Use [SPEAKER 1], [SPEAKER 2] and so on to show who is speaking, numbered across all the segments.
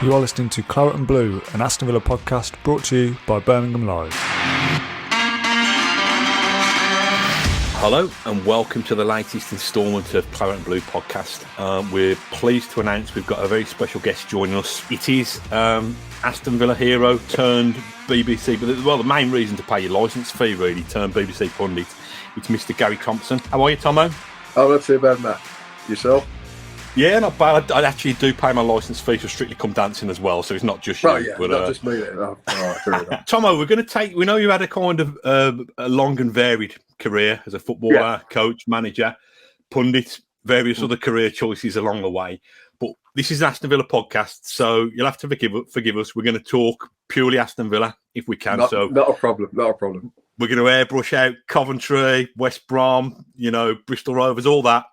[SPEAKER 1] You are listening to Claret Blue, an Aston Villa podcast brought to you by Birmingham Live.
[SPEAKER 2] Hello and welcome to the latest instalment of Claret Blue podcast. We're pleased to announce we've got a very special guest joining us. It is Aston Villa hero turned BBC, but the main reason to pay your licence fee really turned BBC pundit. It's Mr. Garry Thompson. How are you, Tomo?
[SPEAKER 3] Oh, not too bad, Matt. Yourself?
[SPEAKER 2] Yeah, not bad. I actually do pay my licence fee for Strictly Come Dancing as well, so it's not just you.
[SPEAKER 3] Oh, yeah, but, not just me then. Oh, all right,
[SPEAKER 2] Tomo, we're going to we know you had a kind of a long and varied career as a footballer, coach, manager, pundit, various other career choices along the way. But this is an Aston Villa podcast, so you'll have to forgive us. We're going to talk purely Aston Villa if we can.
[SPEAKER 3] Not a problem.
[SPEAKER 2] We're going to airbrush out Coventry, West Brom, Bristol Rovers, all that.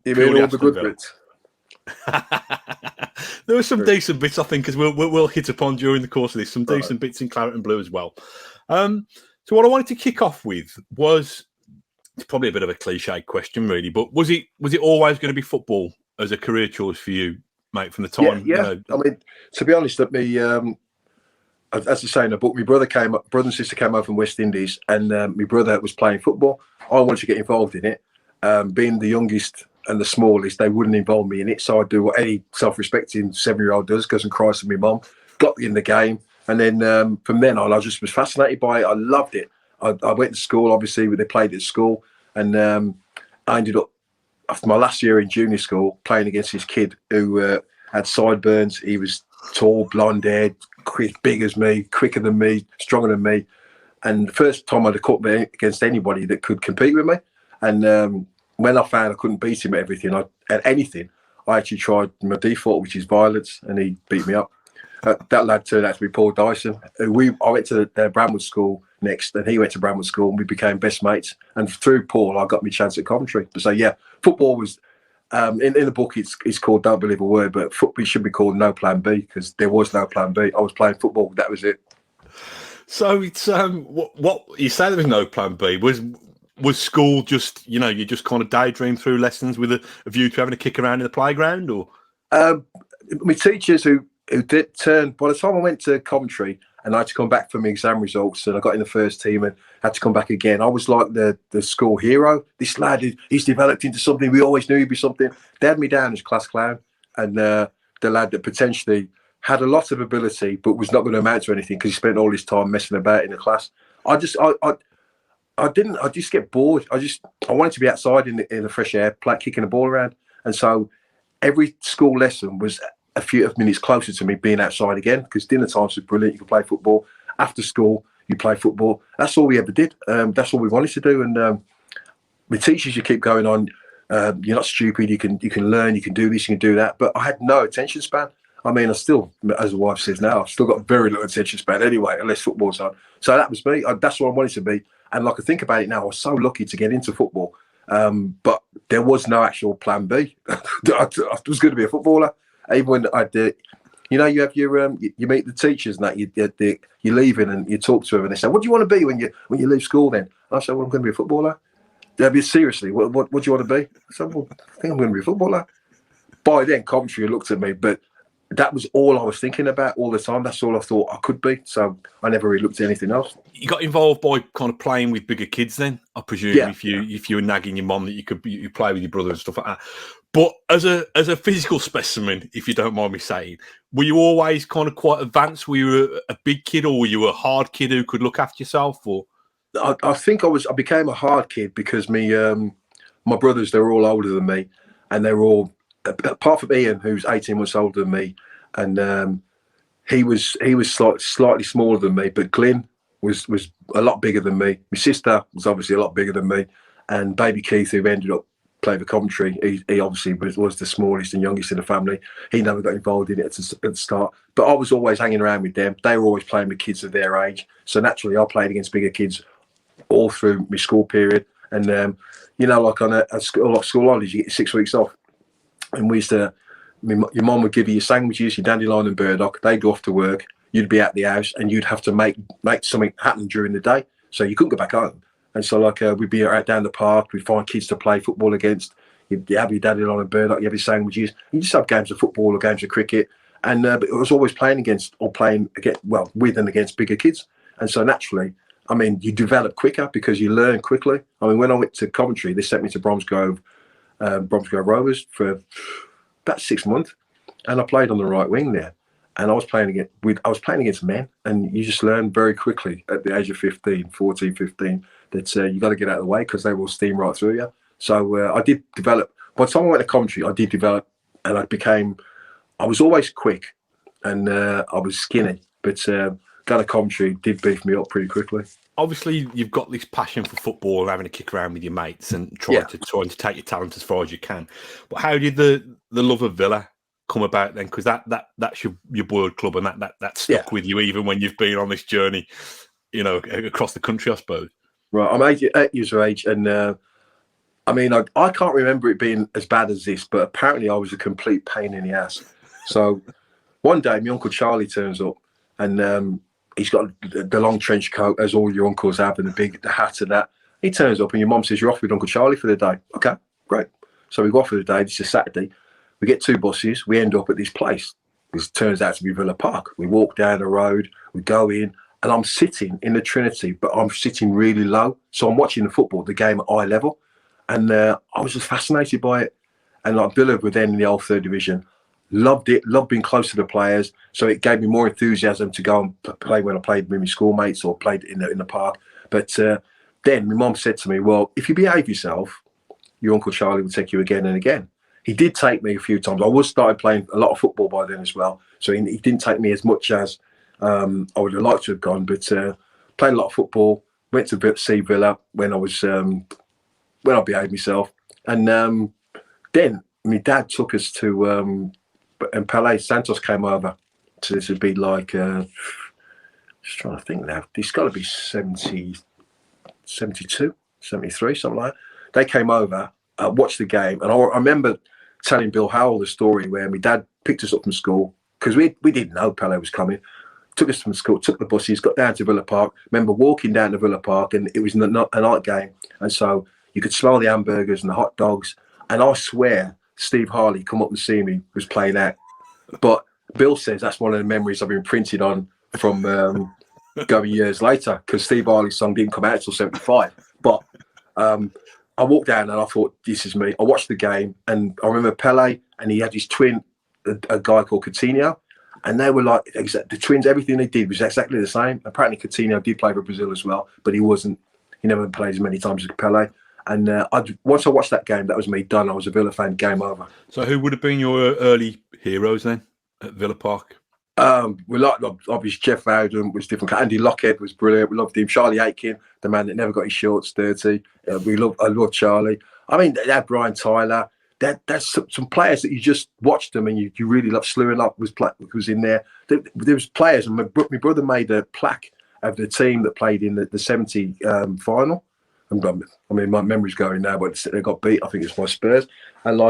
[SPEAKER 3] You mean all the good bits?
[SPEAKER 2] There were some decent bits, I think, as we'll hit upon during the course of this. Some decent bits in Claret and Blue as well. So what I wanted to kick off with was, it's probably a bit of a cliche question, really, but was it always going to be football as a career choice for you, mate, from the time?
[SPEAKER 3] Yeah. I mean, to be honest, as I say in the book, my brother and sister came over from West Indies, and my brother was playing football. I wanted to get involved in it. Being the youngest and the smallest, they wouldn't involve me in it, so I do what any self-respecting 7-year-old does, goes and cries to my mum, got me in the game, and then from then on, I just was fascinated by it. I loved it. I went to school, obviously, where they played at school, and I ended up, after my last year in junior school, playing against this kid who had sideburns. He was tall, blonde-haired, big as me, quicker than me, stronger than me, and the first time I'd caught me against anybody that could compete with me, and when I found I couldn't beat him at anything, I actually tried my default, which is violence, and he beat me up. That lad turned out to be Paul Dyson. I went to Bramwood School next, and he went to Bramwood School, and we became best mates. And through Paul, I got my chance at Coventry. So yeah, football was in the book. It's called Don't Believe a Word, but football should be called No Plan B, because there was no Plan B. I was playing football. That was it.
[SPEAKER 2] So it's what you say there was no Plan B. Was school just, you just kind of daydream through lessons with a view to having a kick around in the playground, or?
[SPEAKER 3] My teachers who did turn, by the time I went to Coventry and I had to come back for my exam results, and I got in the first team and had to come back again, I was like the school hero. This lad, he's developed into something. We always knew he'd be something. They had me down as class clown, and the lad that potentially had a lot of ability but was not going to amount to anything because he spent all his time messing about in the class. I just get bored. I wanted to be outside in the fresh air, kicking the ball around. And so every school lesson was a few minutes closer to me being outside again, because dinner times was brilliant. You could play football. After school, you play football. That's all we ever did. That's all we wanted to do. And with teachers, you keep going on. You're not stupid. You can learn. You can do this. You can do that. But I had no attention span. I mean, I still, as the wife says now, I've still got very little attention span anyway, unless football's on. So that was me. That's what I wanted to be. And like I think about it now, I was so lucky to get into football, but there was no actual plan B. I was going to be a footballer. Even when I did, you have your you meet the teachers and that you're leaving and you talk to them and they say, "What do you want to be when you leave school?" Then and I said, "Well, I'm going to be a footballer." They'll be seriously. What do you want to be? I said, "Well, I think I'm going to be a footballer." By then, Coventry looked at me, but that was all I was thinking about all the time. That's all I thought I could be. So I never really looked at anything else.
[SPEAKER 2] You got involved by kind of playing with bigger kids then, I presume,
[SPEAKER 3] yeah.
[SPEAKER 2] if you were nagging your mum that you play with your brother and stuff like that. But as a physical specimen, if you don't mind me saying, were you always kind of quite advanced? Were you a big kid, or were you a hard kid who could look after yourself? Or
[SPEAKER 3] I think I became a hard kid because my brothers, they were all older than me, and they were all, apart from Ian, who's 18 months older than me, and he was slightly smaller than me, but Glyn was a lot bigger than me. My sister was obviously a lot bigger than me, and baby Keith, who ended up playing for Coventry, he obviously was the smallest and youngest in the family. He never got involved in it at the start, but I was always hanging around with them. They were always playing with kids of their age, so naturally I played against bigger kids all through my school period. And like on a school holidays, you get 6 weeks off, and we used to. Your mum would give you your sandwiches, your dandelion and burdock. They'd go off to work. You'd be at the house, and you'd have to make something happen during the day. So you couldn't go back home. And so we'd be out down the park. We'd find kids to play football against. You have your dandelion and burdock. You have your sandwiches. You just have games of football or games of cricket. And but it was always playing with and against bigger kids. And so naturally, I mean, you develop quicker because you learn quickly. I mean, when I went to Coventry, they sent me to Bromsgrove Rovers for about 6 months, and I played on the right wing there. And I was playing against men, and you just learn very quickly at the age of 15, 14, 15, that you got to get out of the way because they will steam right through you. So I did develop. By the time I went to Coventry, I did develop, and I was always quick, and I was skinny, but going to Coventry did beef me up pretty quickly.
[SPEAKER 2] Obviously, you've got this passion for football and having a kick around with your mates and trying to take your talent as far as you can. But how did the love of Villa come about then? Because that's your boyhood club, and that stuck with you even when you've been on this journey, across the country, I suppose.
[SPEAKER 3] Right, I'm 8 years of age, and I mean, I can't remember it being as bad as this, but apparently I was a complete pain in the ass. So one day, my Uncle Charlie turns up, and he's got the long trench coat, as all your uncles have, and the hat and that. He turns up, and your mum says, "You're off with Uncle Charlie for the day." Okay, great. So we go off for the day. This is Saturday. We get 2 buses. We end up at this place. This turns out to be Villa Park. We walk down the road. We go in, and I'm sitting in the Trinity, but I'm sitting really low. So I'm watching the game at eye level. And I was just fascinated by it. And like Villa were then in the old 3rd division. Loved it. Loved being close to the players. So it gave me more enthusiasm to go and play when I played with my schoolmates or played in the park. But then my mum said to me, "Well, if you behave yourself, your Uncle Charlie will take you again and again." He did take me a few times. I was started playing a lot of football by then as well. So he didn't take me as much as I would have liked to have gone. But played a lot of football. Went to see Villa when I behaved myself. And then my dad took us to, and Pele Santos came over. So this would be like, just trying to think now. It's got to be 70, 72, 73, something like that. They came over, watched the game. And I remember telling Bill Howell the story where my dad picked us up from school because we didn't know Pele was coming. Took us from school, took the buses, got down to Villa Park. Remember walking down to Villa Park, and it was a night game. And so you could smell the hamburgers and the hot dogs. And I swear Steve Harley come up and see me, was playing out. But Bill says that's one of the memories I've been printed on from going years later, because Steve Harley's song didn't come out until 75. But I walked down and I thought, this is me. I watched the game, and I remember Pele, and he had his twin, a guy called Coutinho. And they were like, the twins, everything they did was exactly the same. Apparently Coutinho did play for Brazil as well, but he never played as many times as Pele. And once I watched that game, that was me done. I was a Villa fan, game over.
[SPEAKER 2] So who would have been your early heroes then at Villa Park?
[SPEAKER 3] We liked, obviously, Jeff Bowden was different. Andy Lockhead was brilliant. We loved him. Charlie Aitken, the man that never got his shorts dirty. I love Charlie. I mean, they had Brian Tyler. There's some players that you just watched them and you really love. Slewing was in there. There was players, and my brother made a plaque of the team that played in the 70 final. I mean, my memory's going now, but they got beat. I think it's by Spurs. And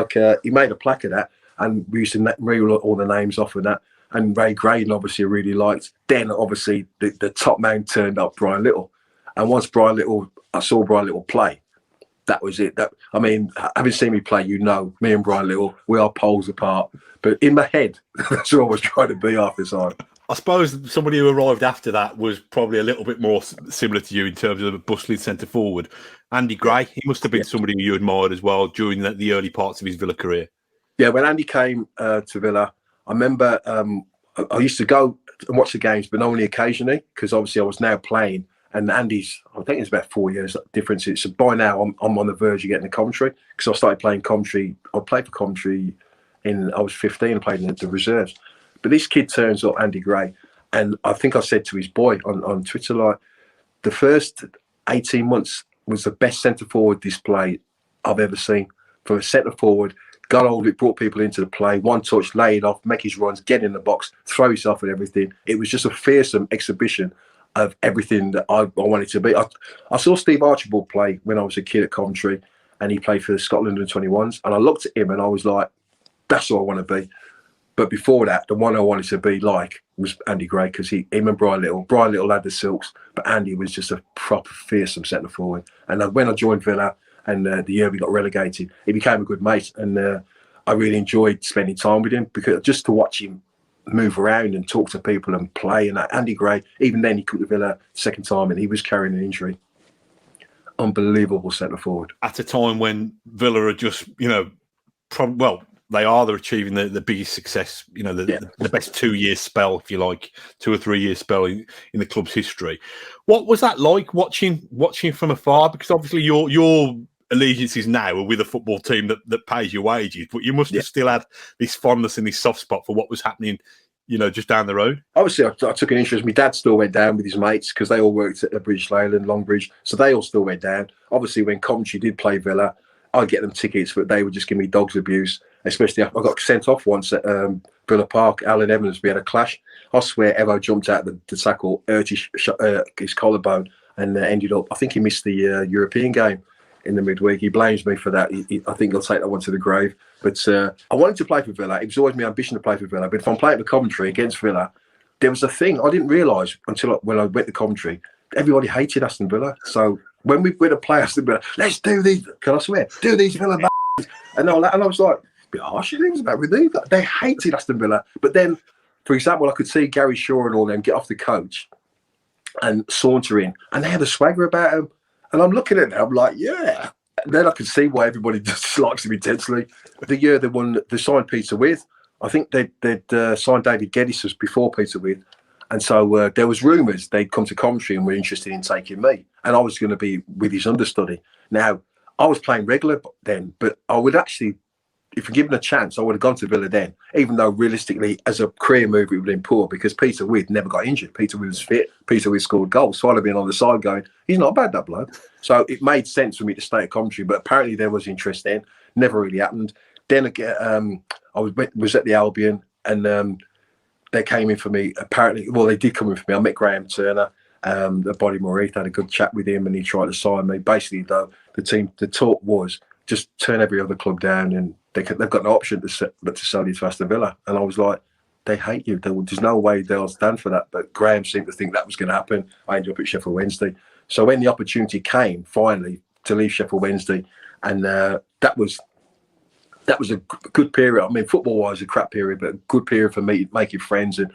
[SPEAKER 3] he made a plaque of that, and we used to reel all the names off of that. And Ray Graydon, obviously, I really liked. Then, obviously, the top man turned up, Brian Little. And once I saw Brian Little play, that was it. Having seen me play, me and Brian Little, we are poles apart. But in my head, that's what I was trying to be half the time.
[SPEAKER 2] I suppose somebody who arrived after that was probably a little bit more similar to you in terms of a bustling centre forward. Andy Gray, he must have been somebody you admired as well during the early parts of his Villa career.
[SPEAKER 3] Yeah, when Andy came to Villa, I remember I used to go and watch the games, but only occasionally, because obviously I was now playing. And Andy's, I think it's about 4 years difference. So by now I'm on the verge of getting to Coventry, because I started playing Coventry. I played for Coventry I was 15 and played in the reserves. But this kid turns up, Andy Gray, and I think I said to his boy on Twitter, the first 18 months was the best centre forward display I've ever seen. From a centre forward, got hold of it, brought people into the play, one touch, lay it off, make his runs, get in the box, throw himself at everything. It was just a fearsome exhibition of everything that I wanted to be. I saw Steve Archibald play when I was a kid at Coventry, and he played for Scotland under 21s. And I looked at him and I was like, that's what I want to be. But before that, the one I wanted to be like was Andy Gray, because him and Brian Little. Brian Little had the silks, but Andy was just a proper fearsome centre forward. And when I joined Villa, and the year we got relegated, he became a good mate. And I really enjoyed spending time with him, because just to watch him move around and talk to people and play. And Andy Gray, even then, he come to Villa second time and he was carrying an injury. Unbelievable centre forward.
[SPEAKER 2] At a time when Villa are just, they're achieving the biggest success, the best 2 year spell, if you like, 2 or 3 year spell in the club's history. What was that like watching from afar? Because obviously your allegiances now are with a football team that pays your wages, but you must have still had this fondness and this soft spot for what was happening, just down the road.
[SPEAKER 3] Obviously, I took an interest. My dad still went down with his mates because they all worked at British Leyland, Longbridge, so they all still went down. Obviously, when Coventry did play Villa, I'd get them tickets, but they would just give me dog's abuse. Especially, I got sent off once at Villa Park. Alan Evans, we had a clash. I swear, Evo jumped out the tackle, hurt his collarbone, and ended up. I think he missed the European game in the midweek. He blames me for that. I think he'll take that one to the grave. But I wanted to play for Villa. It was always my ambition to play for Villa. But if I'm playing for Coventry against Villa, there was a thing I didn't realise when I went to Coventry. Everybody hated Aston Villa. So when we went to play Aston Villa, let's do these. Can I swear? Do these Villa and I was like, harsh things about with these. They hated Aston Villa. But then, for example, I could see Gary Shaw and all them get off the coach and saunter in, and they had a swagger about them. And I'm looking at them, I'm like, yeah. And then I could see why everybody dislikes him intensely. The year they signed Peter With, I think they'd signed David Geddes before Peter With. And so there was rumours they'd come to Coventry and were interested in taking me. And I was going to be with his understudy. Now, I was playing regular then, but I would actually, if given a chance, I would have gone to Villa then, even though realistically, as a career move, it would have been poor because Peter With never got injured. Peter With was fit. Peter With scored goals. So I'd have been on the side going, he's not bad, that bloke. So it made sense for me to stay at Coventry, but apparently there was interest then. Never really happened. Then again, I was at the Albion and they came in for me. Apparently, well, they did come in for me. I met Graham Turner. The Bodymore Heath, had a good chat with him and he tried to sign me. Basically, though, the talk was just turn every other club down and they've got no option but to sell you to Aston Villa. And I was like, they hate you. There's no way they'll stand for that. But Graham seemed to think that was going to happen. I ended up at Sheffield Wednesday. So when the opportunity came, finally, to leave Sheffield Wednesday, and that was a good period. I mean, football-wise, a crap period, but a good period for me, making friends and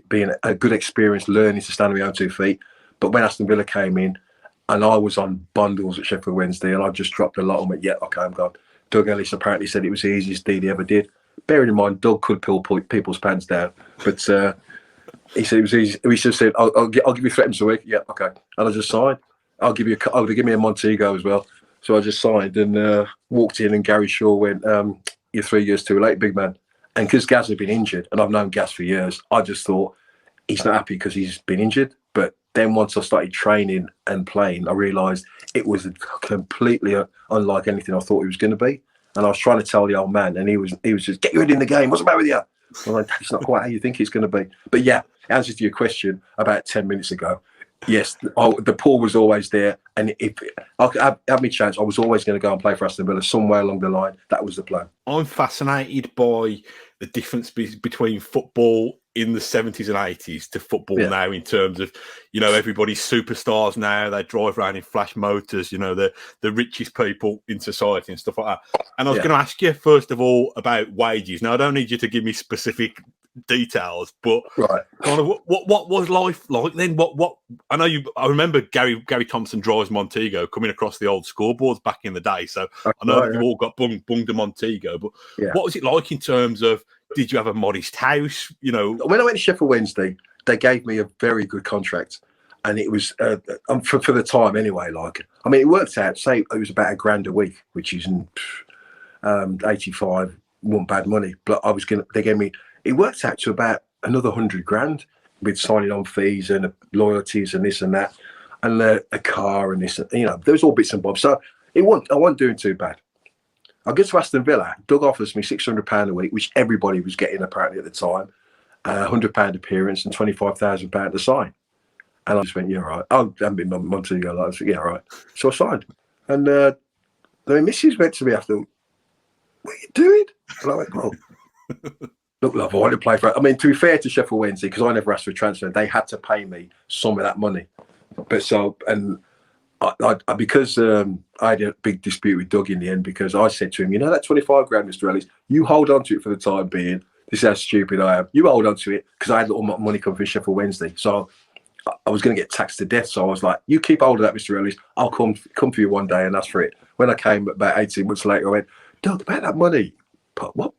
[SPEAKER 3] being a good experience, learning to stand on my own 2 feet. But when Aston Villa came in, and I was on bundles at Sheffield Wednesday, and I just dropped a lot and went, yeah, okay, I'm gone. Doug Ellis apparently said it was the easiest deal he ever did. Bearing in mind, Doug could pull people's pants down, but he said it was easy. He just said, I'll give you $3 a week. Yeah, okay. And I just signed. Give me a Montego as well. So I just signed and walked in, and Gary Shaw went, you're 3 years too late, big man. And because Gaz had been injured, and I've known Gaz for years, I just thought he's not happy because he's been injured. But then once I started training and playing, I realised it was completely unlike anything I thought it was going to be. And I was trying to tell the old man, and he was just, get your head in the game. What's the matter with you? I'm like, it's not quite how you think it's going to be. But yeah, answer to your question about 10 minutes ago, yes, the pull was always there. And if I had my chance, I was always going to go and play for Aston Villa somewhere along the line. That was the plan.
[SPEAKER 2] I'm fascinated by the difference between football in the 70s and 80s to football now, in terms of, everybody's superstars now. They drive around in flash motors, the richest people in society and stuff like that. And I was going to ask you, first of all, about wages. Now, I don't need you to give me specific details, but kind of what was life like then? What I remember Garry Thompson drives Montego coming across the old scoreboards back in the day. So I know you've all got bunged a Montego, but what was it like in terms of, did you have a modest house? When
[SPEAKER 3] I went to Sheffield Wednesday, they gave me a very good contract, and it was for the time anyway. It worked out. Say it was about £1,000 a week, which is 85, wasn't bad money. But they gave me. It worked out to about another £100,000 with signing on fees and loyalties and this and that, and a car and this. There was all bits and bobs. So I wasn't doing too bad. I get to Aston Villa. Doug offers me £600 a week, which everybody was getting apparently at the time. £100 appearance and £25,000 to sign. And I just went, yeah, right. I haven't been months ago. I was like, yeah, right. So I signed. And the missus went to me after, what are you doing? And I went, well, look, love, I want to play for it. To be fair to Sheffield Wednesday, because I never asked for a transfer, they had to pay me some of that money. But because I had a big dispute with Doug in the end, because I said to him, that 25 grand, Mr. Ellis, you hold on to it for the time being. This is how stupid I am. You hold on to it, because I had all my money come from Sheffield Wednesday. So I was going to get taxed to death. So I was like, you keep hold of that, Mr. Ellis. I'll come for you one day and ask for it. When I came about 18 months later, I went, Doug, about that money. But what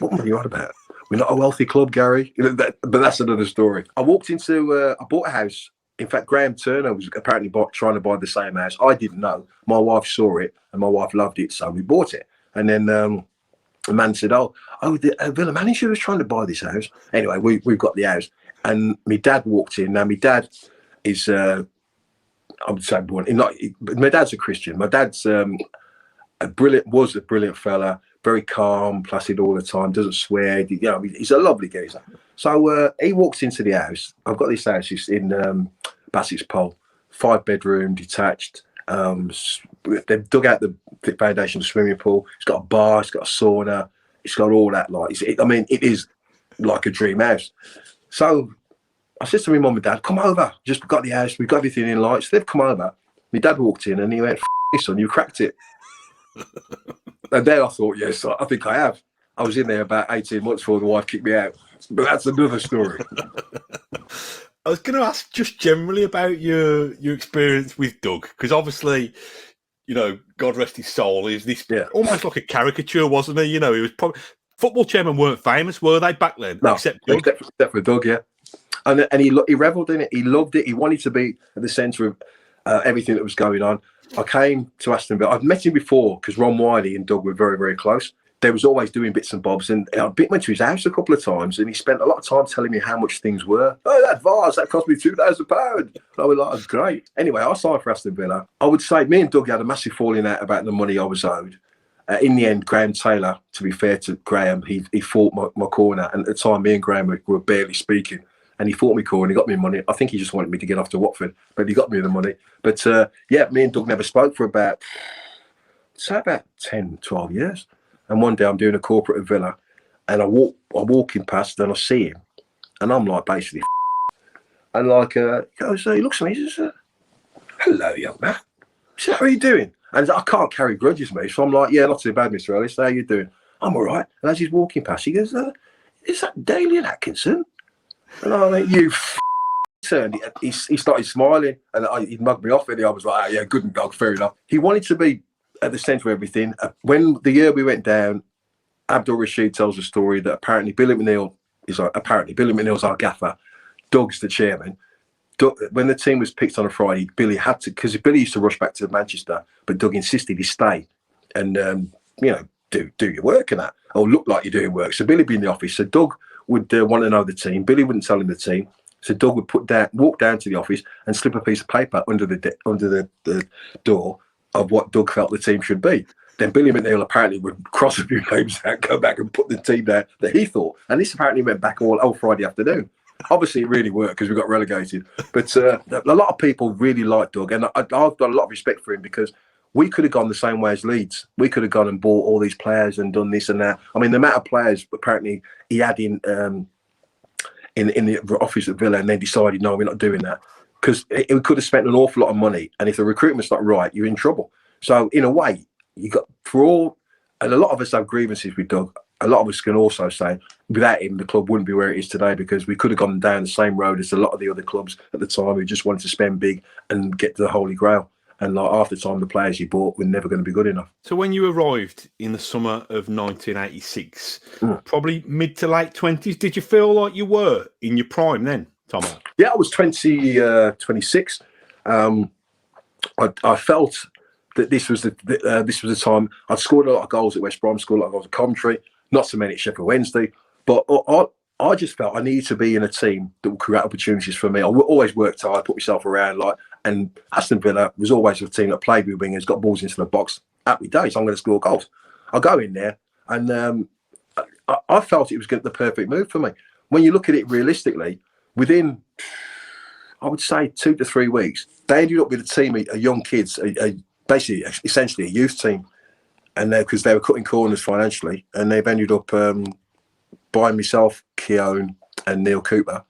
[SPEAKER 3] money are you on about? We're not a wealthy club, Gary. But that's another story. I walked into, I bought a house. In fact, Graham Turner was apparently trying to buy the same house. I didn't know. My wife saw it and my wife loved it. So we bought it. And then the man said, the Villa manager was trying to buy this house. Anyway, we've got the house. And my dad walked in. Now, my dad is, I would say, my dad's a Christian. My dad's was a brilliant fella, very calm, placid all the time, doesn't swear. He's a lovely geezer. So he walks into the house. I've got this house. It's in Bassett's Pole, 5-bedroom, detached. They've dug out the foundation of the swimming pool. It's got a bar. It's got a sauna. It's got all that. It is like a dream house. So I said to my mum and dad, come over. Just got the house. We've got everything in lights. So they've come over. My dad walked in and he went, son, you cracked it. And then I thought, yes, I think I have. I was in there about 18 months before the wife kicked me out. But that's another story.
[SPEAKER 2] I was going to ask just generally about your experience with Doug, because obviously, God rest his soul, is this almost like a caricature, wasn't he? He was probably football chairmen weren't famous, were they back then?
[SPEAKER 3] No,
[SPEAKER 2] except
[SPEAKER 3] for Doug, yeah. And he revelled in it. He loved it. He wanted to be at the centre of everything that was going on. I came to Aston Villa. I'd met him before because Ron Wiley and Doug were very, very close. They was always doing bits and bobs, and I went to his house a couple of times, and he spent a lot of time telling me how much things were. Oh, that vase, that cost me £2,000. And I was like, that's great. Anyway, I signed for Aston Villa. I would say me and Doug had a massive falling out about the money I was owed. In the end, Graham Taylor, to be fair to Graham, he fought my corner, and at the time, me and Graham were barely speaking. And he fought me corner, he got me money. I think he just wanted me to get off to Watford, but he got me the money. But me and Doug never spoke for about 10, 12 years. And one day I'm doing a corporate at Villa, and I'm walking past and I see him, and I'm like, basically, and he looks at me, he says, hello, young man. He said, how are you doing? And I can't carry grudges, mate. So I'm like, yeah, not too bad, Mr. Ellis. How are you doing? I'm all right. And as he's walking past, he goes, is that Dalian Atkinson? And I went, you turned. He started smiling, and he mugged me off, and I was like, yeah, good and dog, fair enough. He wanted to be at the centre of everything. When the year we went down, Abdul Rashid tells a story that apparently Billy McNeil's our gaffer, Doug's the chairman. Doug, when the team was picked on a Friday, Billy had to, because Billy used to rush back to Manchester, but Doug insisted he stay and do your work and that, or look like you're doing work. So Billy would be in the office. So Doug would want to know the team. Billy wouldn't tell him the team. So Doug would walk down to the office and slip a piece of paper under the door of what Doug felt the team should be. Then Billy McNeil apparently would cross a few names out, go back and put the team down that he thought. And this apparently went back all Friday afternoon. Obviously, it really worked because we got relegated. But a lot of people really like Doug. And I've got a lot of respect for him because we could have gone the same way as Leeds. We could have gone and bought all these players and done this and that. I mean, the amount of players apparently he had in the office at Villa, and then decided, no, we're not doing that. Because we could have spent an awful lot of money. And if the recruitment's not right, you're in trouble. So in a way, you got and a lot of us have grievances with Doug. A lot of us can also say, without him, the club wouldn't be where it is today, because we could have gone down the same road as a lot of the other clubs at the time who just wanted to spend big and get to the Holy Grail. And half the time, the players you bought were never going to be good enough. So
[SPEAKER 2] when you arrived in the summer of 1986, probably mid to late 20s, did you feel like you were in your prime then, Tom?
[SPEAKER 3] Yeah, I was 26. I felt that this was the time. I'd scored a lot of goals at West Brom, scored a lot of goals at Coventry, not so many at Sheffield Wednesday. But I just felt I needed to be in a team that would create opportunities for me. I always worked hard, put myself around, and Aston Villa was always a team that played with wingers, got balls into the box. Happy days, I'm going to score goals. I go in there, and I felt it was the perfect move for me. When you look at it realistically, within, I would say, 2 to 3 weeks, they ended up with a team of young kids, basically, essentially a youth team, and because they were cutting corners financially, and they've ended up buying myself, Keown, and Neil Cooper.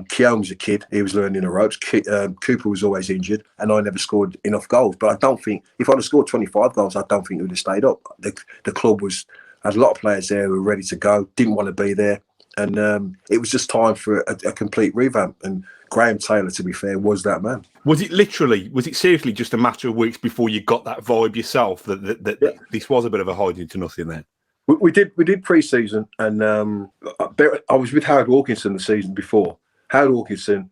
[SPEAKER 3] Keown was a kid; he was learning the ropes. Cooper was always injured, and I never scored enough goals. But I don't think if I'd have scored 25 goals, I don't think it would have stayed up. The club was Had a lot of players there who were ready to go, didn't want to be there. And it was just time for a complete revamp. And Graham Taylor, to be fair, was that man.
[SPEAKER 2] Was it seriously just a matter of weeks before you got that vibe yourself that this was a bit of a hiding to nothing then?
[SPEAKER 3] We did pre-season, and I was with Howard Wilkinson the season before. Howard Wilkinson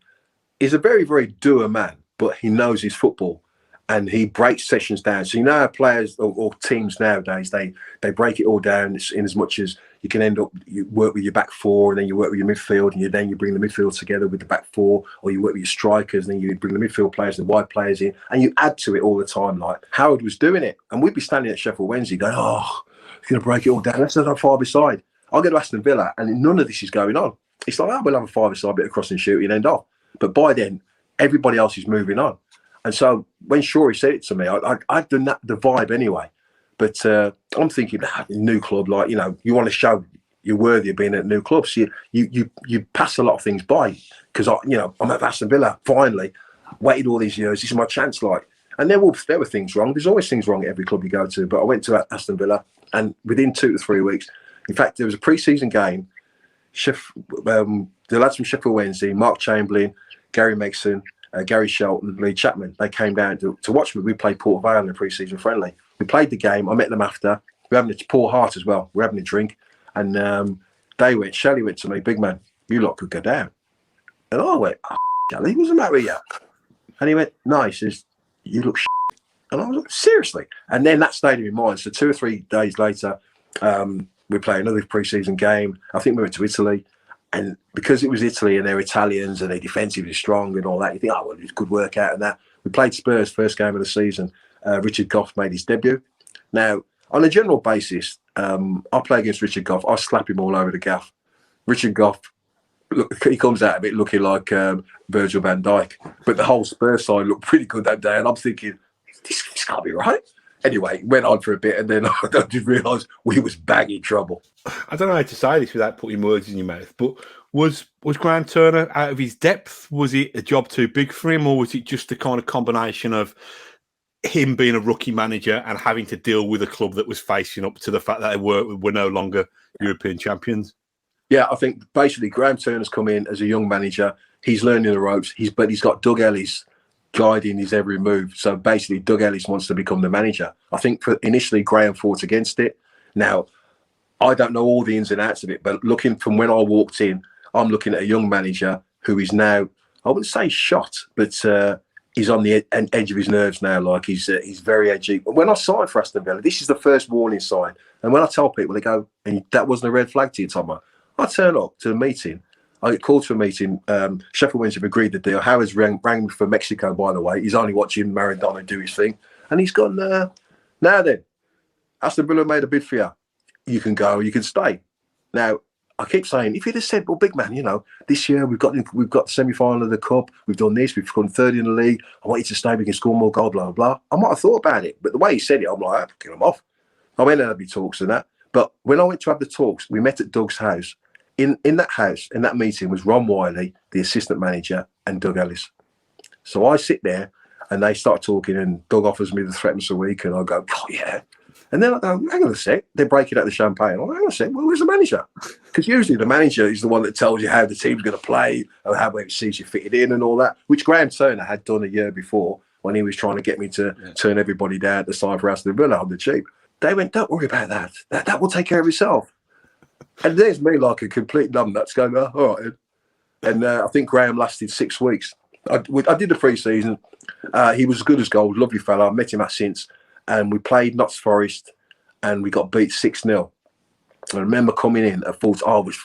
[SPEAKER 3] is a very, very doer man, but he knows his football, and he breaks sessions down. So you know how players or teams nowadays, they break it all down in as much as you can end up, you work with your back four, and then you work with your midfield, and then you bring the midfield together with the back four, or you work with your strikers, and then you bring the midfield players and the wide players in, and you add to it all the time. Like Howard was doing it, and we'd be standing at Sheffield Wednesday going, "Oh, he's going to break it all down. Let's have a five-a-side." I'll go to Aston Villa, and none of this is going on. It's like, we'll have a five-a-side, bit of cross and shoot, and end off. But by then, everybody else is moving on. And so when Shorey said it to me, I'd done that, the vibe anyway. But I'm thinking, new club, like, you know, you want to show you're worthy of being at a new club. So you pass a lot of things by, because I'm at Aston Villa, finally, waited all these years, this is my chance, like. And there were things wrong. There's always things wrong at every club you go to. But I went to Aston Villa, and within 2 to 3 weeks, in fact, there was a pre-season game. The lads from Sheffield Wednesday, Mark Chamberlain, Gary Megson, Gary Shelton, Lee Chapman, they came down to watch me. We played Port Vale in a pre-season friendly. We played the game. I met them after. We're having a Paul Hart as well. We're having a drink. And Shelley went to me, "Big man, you lot could go down." And I went, "Oh, Shelley, what's the matter with you?" And he went, "No," he says, "You look shit." And I was like, "Seriously?" And then that stayed in my mind. So 2 or 3 days later, we played another pre-season game. I think we went to Italy. And because it was Italy and they're Italians and they're defensively strong and all that, you think, oh, well, it could work out and that. We played Spurs first game of the season. Richard Gough made his debut. Now, on a general basis, I play against Richard Gough. I slap him all over the gaff. Richard Gough, look, he comes out of it looking like Virgil van Dijk. But the whole Spurs side looked pretty good that day. And I'm thinking, this can't be right. Anyway, went on for a bit, and then I just realised we was bang in trouble.
[SPEAKER 2] I don't know how to say this without putting words in your mouth, but was Graham Turner out of his depth? Was it a job too big for him, or was it just a kind of combination of him being a rookie manager and having to deal with a club that was facing up to the fact that they were no longer European champions?
[SPEAKER 3] Yeah, I think basically Graham Turner's come in as a young manager. He's learning the ropes. But he's got Doug Ellis guiding his every move. So basically, Doug Ellis wants to become the manager. I think initially Graham fought against it. Now, I don't know all the ins and outs of it, but looking from when I walked in, I'm looking at a young manager who is now, I wouldn't say shot, but he's on the edge of his nerves now. Like he's very edgy. When I signed for Aston Villa, this is the first warning sign. And when I tell people, they go, "And that wasn't a red flag to you, Tom?" I turn up to a meeting. I get called to a meeting. Sheffield Wednesday have agreed the deal. Howard's rang me for Mexico, by the way. He's only watching Maradona do his thing. And he's gone, "Now then, Aston Villa made a bid for you. You can go, you can stay." Now, I keep saying, if you'd have said, "Well, big man, this year we've got the semi-final of the Cup, we've done this, we've come third in the league, I want you to stay, we can score more goals, blah, blah, blah," I might have thought about it. But the way he said it, I'm like, "I'm him off." I went and had my talks and that. But when I went to have the talks, we met at Doug's house. In that house, in that meeting, was Ron Wiley, the assistant manager, and Doug Ellis. So I sit there and they start talking, and Doug offers me the threatens a week, and I go, "Oh, yeah." And then I go, "Hang on a sec." They're breaking out the champagne. I'm like, "Hang on a sec. Well, where's the manager?" Because usually the manager is the one that tells you how the team's going to play, or how he sees you fitted in and all that, which Graham Turner had done a year before when he was trying to get me to turn everybody down to sign for Aston Villa on the cheap. They went, "Don't worry about that. That will take care of itself." And there's me like a complete numbnuts going, "Oh, all right." And I think Graham lasted 6 weeks. I did the pre-season. He was as good as gold, lovely fella. I've met him since. And we played Notts Forest and we got beat 6-0. I remember coming in at full time, I was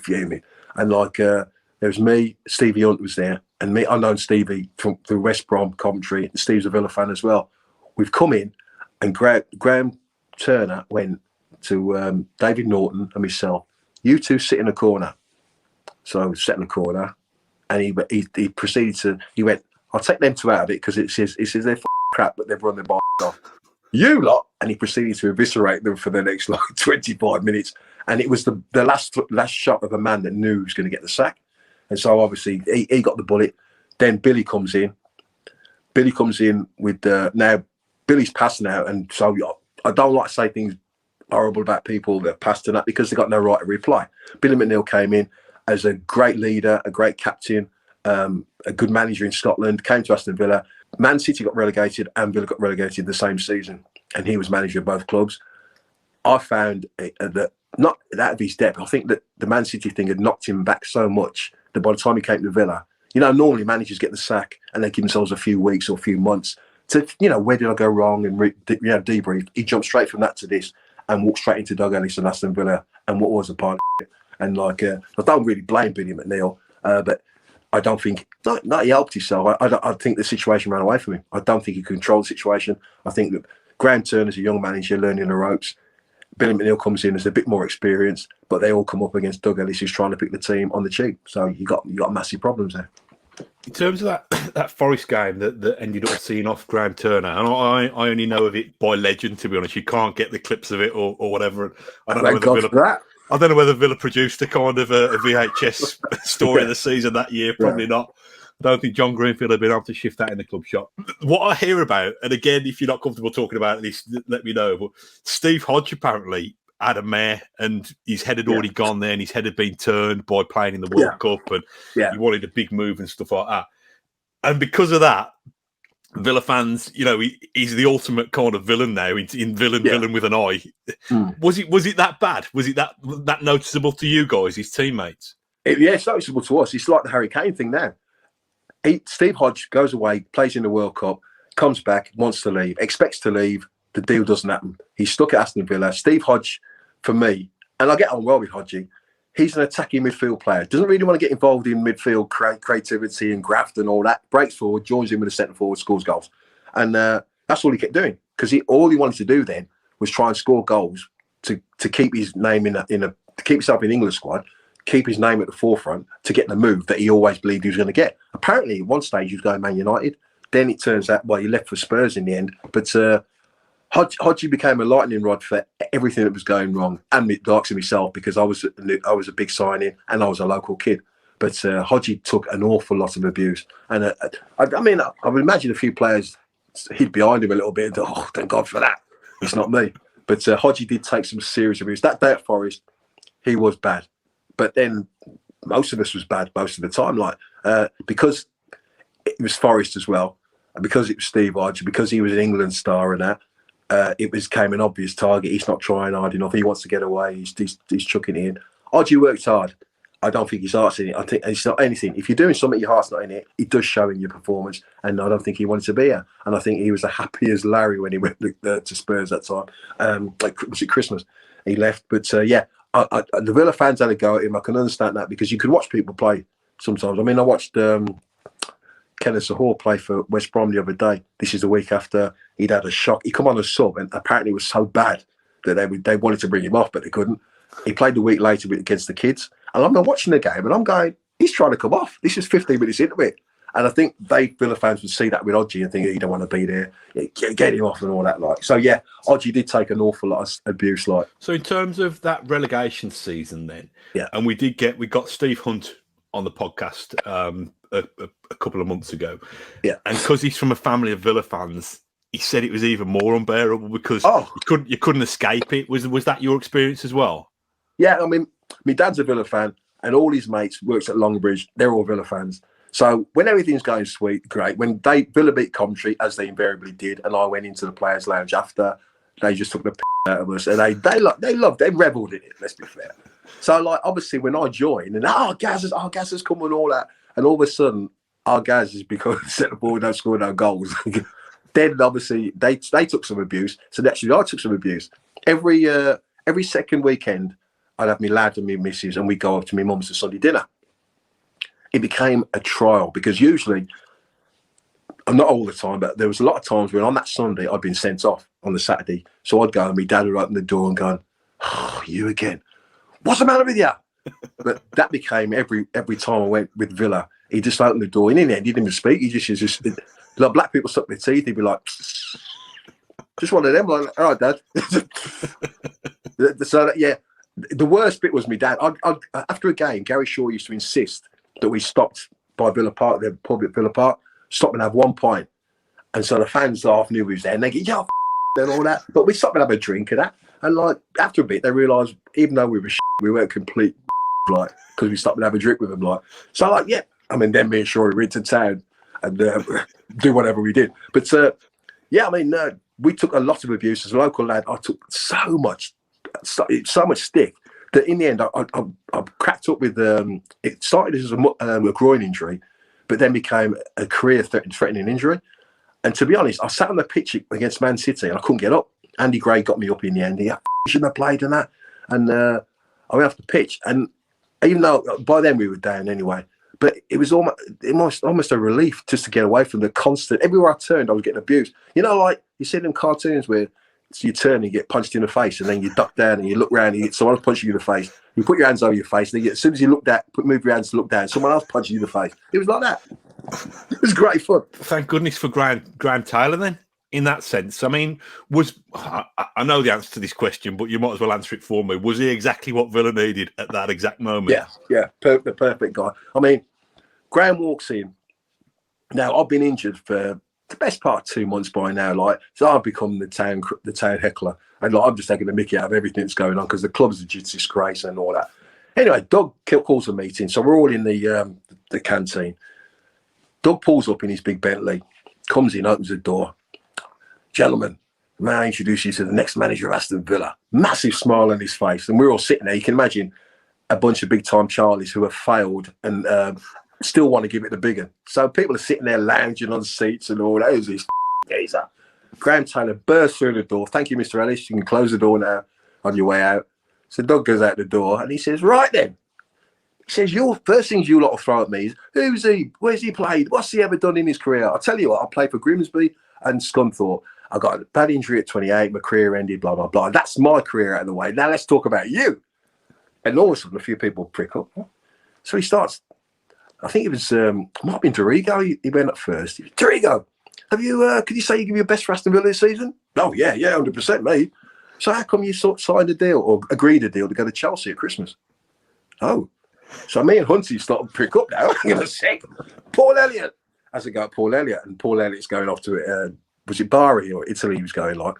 [SPEAKER 3] fuming. And there was me, Stevie Hunt was there. And me, I've known Stevie from West Brom, Coventry, and Steve's a Villa fan as well. We've come in and Graham Turner went to David Norton and myself, "You two sit in a corner." So I was sat in the corner, and he proceeded to, he went, "I'll take them two out of it because it says they're crap, but they've run their off. You lot," and he proceeded to eviscerate them for the next 25 minutes. And it was the last shot of a man that knew he was going to get the sack. And so obviously he got the bullet. Then Billy comes in. Billy comes in with now Billy's passed now, and so I don't like to say things horrible about people that passed and that because they got no right to reply. Billy McNeill came in as a great leader, a great captain, a good manager in Scotland, came to Aston Villa. Man City got relegated and Villa got relegated the same season, and he was manager of both clubs. I found that, not out of his depth, I think that the Man City thing had knocked him back so much that by the time he came to Villa, normally managers get the sack and they give themselves a few weeks or a few months to, where did I go wrong and debrief. He jumped straight from that to this and walked straight into Doug Ellis and Aston Villa and what was a pile of and I don't really blame Billy McNeill, but I don't think not he helped himself. I think the situation ran away from him. I don't think he controlled the situation. I think that Graham Turner's a young manager learning the ropes. Billy McNeill comes in as a bit more experienced, but they all come up against Doug Ellis, who's trying to pick the team on the cheap. So you got massive problems there.
[SPEAKER 2] In terms of that Forest game that ended up seeing off Graham Turner, and I only know of it by legend, to be honest. You can't get the clips of it or whatever. I don't know whether Villa produced a kind of a VHS story of the season that year. Probably not. I don't think John Greenfield had been able to shift that in the club shop. What I hear about, and again, if you're not comfortable talking about this, let me know. But Steve Hodge apparently had a mare, and his head had already gone there, and his head had been turned by playing in the World Cup, and he wanted a big move and stuff like that. And because of that, Villa fans, he's the ultimate kind of villain now. In villain with an eye. Was it that bad? Was it that noticeable to you guys, his teammates?
[SPEAKER 3] It's noticeable to us. It's like the Harry Kane thing now. Steve Hodge goes away, plays in the World Cup, comes back, wants to leave, expects to leave. The deal doesn't happen. He's stuck at Aston Villa. Steve Hodge, for me, and I get on well with Hodgie, he's an attacking midfield player. Doesn't really want to get involved in midfield creativity and graft and all that. Breaks forward, joins in with a centre forward, scores goals. And that's all he kept doing. Because all he wanted to do then was try and score goals to keep his name to keep himself in the England squad, keep his name at the forefront to get the move that he always believed he was going to get. Apparently, at one stage, he was going Man United. Then it turns out, he left for Spurs in the end. But Hodgie became a lightning rod for everything that was going wrong, and the likes of myself, because I was a big signing and I was a local kid. But Hodgie took an awful lot of abuse, and I would imagine a few players hid behind him a little bit. And thought, thank God for that. It's not me. But Hodgie did take some serious abuse. That day at Forest, he was bad. But then most of us was bad most of the time, because it was Forest as well, and because it was Steve Hodge, because he was an England star and that. It became an obvious target. He's not trying hard enough. He wants to get away. He's chucking it in. Hodgie worked hard. I don't think his heart's in it. I think it's not anything. If you're doing something, your heart's not in it. It does show in your performance. And I don't think he wanted to be here. And I think he was as happy as Larry when he went to Spurs that time. Was it Christmas? He left. But the Villa fans had a go at him. I can understand that because you could watch people play sometimes. I mean, I watched Kenneth Sahor play for West Brom the other day. This is the week after he'd had a shock. He come on as sub, and apparently it was so bad that they wanted to bring him off, but they couldn't. He played the week later against the kids, and I'm watching the game, and I'm going, he's trying to come off. This is 15 minutes into it, and I think Villa fans would see that with Hodgie and think he don't want to be there. Get him off and all that. So Hodgie did take an awful lot of abuse.
[SPEAKER 2] So in terms of that relegation season, then, and we got Steve Hunt on the podcast a couple of months ago, and because he's from a family of Villa fans, he said it was even more unbearable because you couldn't escape it. Was that your experience as well?
[SPEAKER 3] Yeah, I mean, my dad's a Villa fan, and all his mates works at Longbridge. They're all Villa fans. So when everything's going sweet, great. When Villa beat Coventry, as they invariably did, and I went into the players' lounge after, they just took the out of us, and they revelled in it. Let's be fair. So obviously when I joined, and Gaz has come and all that, and all of a sudden Gaz is because set the ball, don't score no goals. Then obviously they took some abuse. So actually I took some abuse. Every second weekend I'd have my lad and my missus, and we'd go up to my mum's for Sunday dinner. It became a trial because usually, not all the time, but there was a lot of times when on that Sunday I'd been sent off on the Saturday. So I'd go and my dad would open the door and go, you again. What's the matter with you? But that became every time I went with Villa, he just opened the door. And in the end, he didn't even speak. He just like black people suck their teeth. He'd be like, just one of them. Like, all right, Dad. So the worst bit was my dad. After a game, Gary Shaw used to insist that we stopped by Villa Park, the pub at Villa Park, stop and have 1 pint. And so the fans half knew we was there, and they get and all that. But we stopped and have a drink and that. And like after a bit, they realised even though we were we weren't complete like because we stopped and have a drink with them. Like so, like yeah. I mean, then me and Shorey were into town and do whatever we did. But yeah, I mean, we took a lot of abuse as a local lad. I took so much stick that in the end, I cracked up with. It started as a groin injury, but then became a career-threatening injury. And to be honest, I sat on the pitch against Man City and I couldn't get up. Andy Gray got me up in the end. He shouldn't have played in that. And I went off the pitch. And even though by then we were down anyway, but it was almost a relief just to get away from the constant. Everywhere I turned, I was getting abused. You know, like you see them cartoons where you turn and you get punched in the face, and then you duck down and you look around and someone else punches you in the face. You put your hands over your face, and as soon as you move your hands to look down, someone else punches you in the face. It was like that. It was great fun.
[SPEAKER 2] Thank goodness for Graham Taylor then. In that sense, I mean, I know the answer to this question, but you might as well answer it for me. Was he exactly what Villa needed at that exact moment?
[SPEAKER 3] Yeah, the perfect guy. I mean, Graham walks in. Now, I've been injured for the best part of 2 months by now. Like, so I've become the town heckler, and like I'm just taking the mickey out of everything that's going on because the club's a disgrace and all that. Anyway, Doug calls a meeting, so we're all in the canteen. Doug pulls up in his big Bentley, comes in, opens the door. Gentlemen, may I introduce you to the next manager of Aston Villa? Massive smile on his face. And we're all sitting there. You can imagine a bunch of big-time Charlies who have failed and still want to give it the big one. So people are sitting there lounging on seats and all that. Who's this geezer? Graham Taylor bursts through the door. Thank you, Mr. Ellis. You can close the door now on your way out. So Doug goes out the door and he says, right then. He says, your first things you lot will throw at me is, who's he? Where's he played? What's he ever done in his career? I'll tell you what, I played for Grimsby and Scunthorpe. I got a bad injury at 28. My career ended, blah, blah, blah. That's my career out of the way. Now let's talk about you. And all of a sudden, a few people prick up. So he starts, I think it was, might have been Dorigo. He went up first. Dorigo, could you say you give your best for Aston Villa this season? Oh, yeah, 100%, mate. So how come you signed a deal or agreed a deal to go to Chelsea at Christmas? Oh, so me and Hunty started to prick up now. Hang on a second. Paul Elliott. As I go at Paul Elliott, and Paul Elliott's going off to it. Was it Bari or Italy he was going like?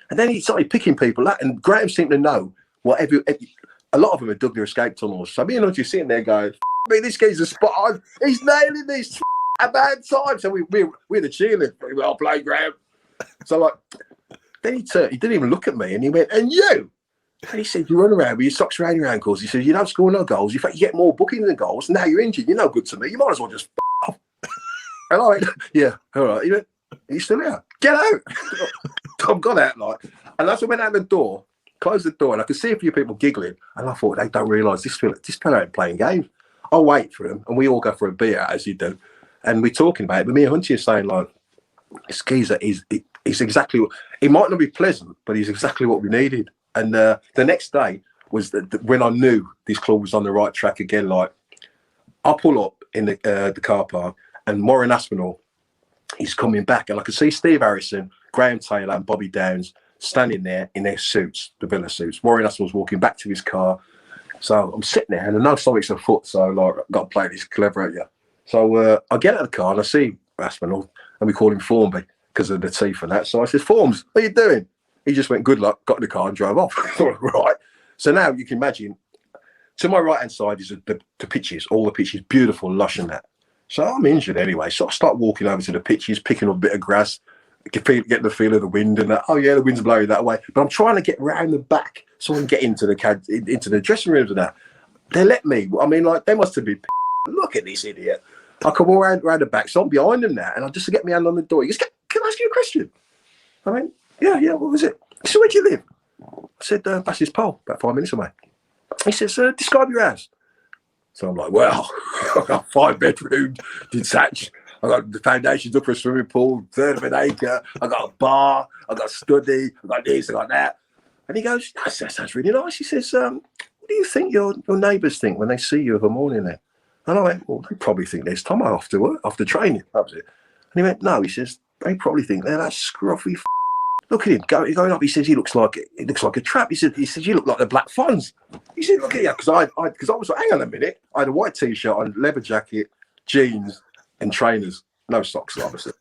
[SPEAKER 3] And then he started picking people out, and Graham seemed to know what a lot of them had dug their escape tunnels. So me and Hunty sitting there going, me, this guy's a spot on. He's nailing this a bad time. So we're the cheerleaders. Pretty well played, Graham. So like, then he didn't even look at me, and he went, and you? And he said, you run around with your socks around your ankles. He said, you don't score no goals. In fact, you get more bookings than goals. Now you're injured. You're no good to me. You might as well just off. And I went, yeah, all right. He went, are you still here? Get out. I've got out, like. And as I went out the door, closed the door, and I could see a few people giggling. And I thought, they don't realise this fella ain't playing games. I'll wait for him, and we all go for a beer, as you do. And we're talking about it. But me and Hunty are saying, like, this geezer he's exactly what, he might not be pleasant, but he's exactly what we needed. And the next day was when I knew this club was on the right track again. Like, I pull up in the car park, and Warren Aspinall, he's coming back, and I could see Steve Harrison, Graham Taylor, and Bobby Downs standing there in their suits, the Villa suits. Warren Aspinall's walking back to his car. So I'm sitting there, and I know something's afoot, so like, I've got to play this clever at you. So I get out of the car, and I see Aspinall, and we call him Formby because of the teeth and that. So I said, Forms, what are you doing? He just went, good luck, got in the car and drove off. Right. So now you can imagine, to my right-hand side is the pitches, all the pitches, beautiful, lush and that. So I'm injured anyway. So I start walking over to the pitches, picking up a bit of grass, get the feel of the wind and that. Oh, yeah, the wind's blowing that way. But I'm trying to get round the back so I can get into the dressing rooms and that. They let me. I mean, like, they must have been, look at this idiot. I come all round the back, so I'm behind them now, and I just get my hand on the door. He goes, can I ask you a question? I mean, yeah, what was it? He said, where do you live? I said, Bass's Pole, about 5 minutes away. He says, describe your house. So I'm like, well, I've got 5-bedroom, detached. I've got the foundations up for a swimming pool, 1/3 of an acre. I've got a bar, I've got a study, I've got this, I've got that. And he goes, that sounds really nice. He says, what do you think your neighbours think when they see you of a morning there? And I went, well, they probably think there's Tomo after work, after training. That was it. And he went, no, he says, they probably think they're that scruffy look at him going up. He says he looks like a trap. He said you look like the Black Fonz. He said, look at you, because I was like, hang on a minute. I had a white t-shirt on, leather jacket, jeans, and trainers, no socks, obviously.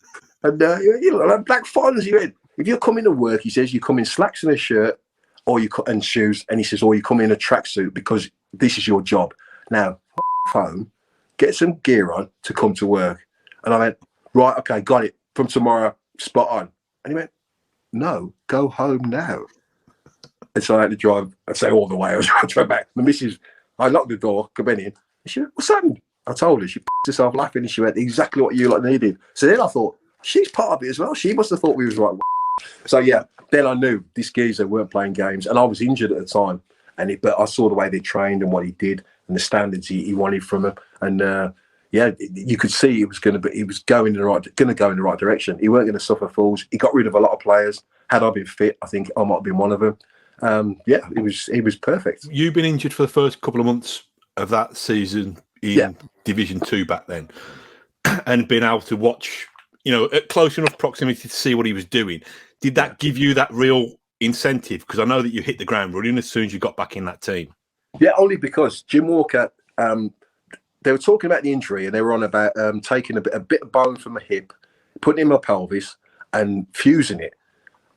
[SPEAKER 3] And you look like Black Fonz. He went, if you're coming to work, he says you come in slacks and a shirt, and shoes, and he says, or you come in a tracksuit because this is your job. Now, home, get some gear on to come to work. And I went, right, okay, got it. From tomorrow, spot on. And he went, no, go home now. And so I had to drive, I'd say all the way. I was trying to drive back. The missus, I locked the door, come in. And she went, what's happened? I told her. She herself laughing, and she went, exactly what you lot needed. So then I thought, she's part of it as well. She must have thought we was right. So yeah, then I knew this geezer weren't playing games, and I was injured at the time. But I saw the way they trained and what he did and the standards he wanted from him. And yeah, you could see it was going to go in the right direction. He weren't going to suffer fools. He got rid of a lot of players. Had I been fit, I think I might have been one of them. Yeah, he was perfect.
[SPEAKER 2] You've been injured for the first couple of months of that season in Division 2 back then, and being able to watch, at close enough proximity to see what he was doing. Did that give you that real incentive? Because I know that you hit the ground running as soon as you got back in that team. Yeah,
[SPEAKER 3] only because Jim Walker, they were talking about the injury, and they were on about taking a bit of bone from a hip, putting it in my pelvis and fusing it.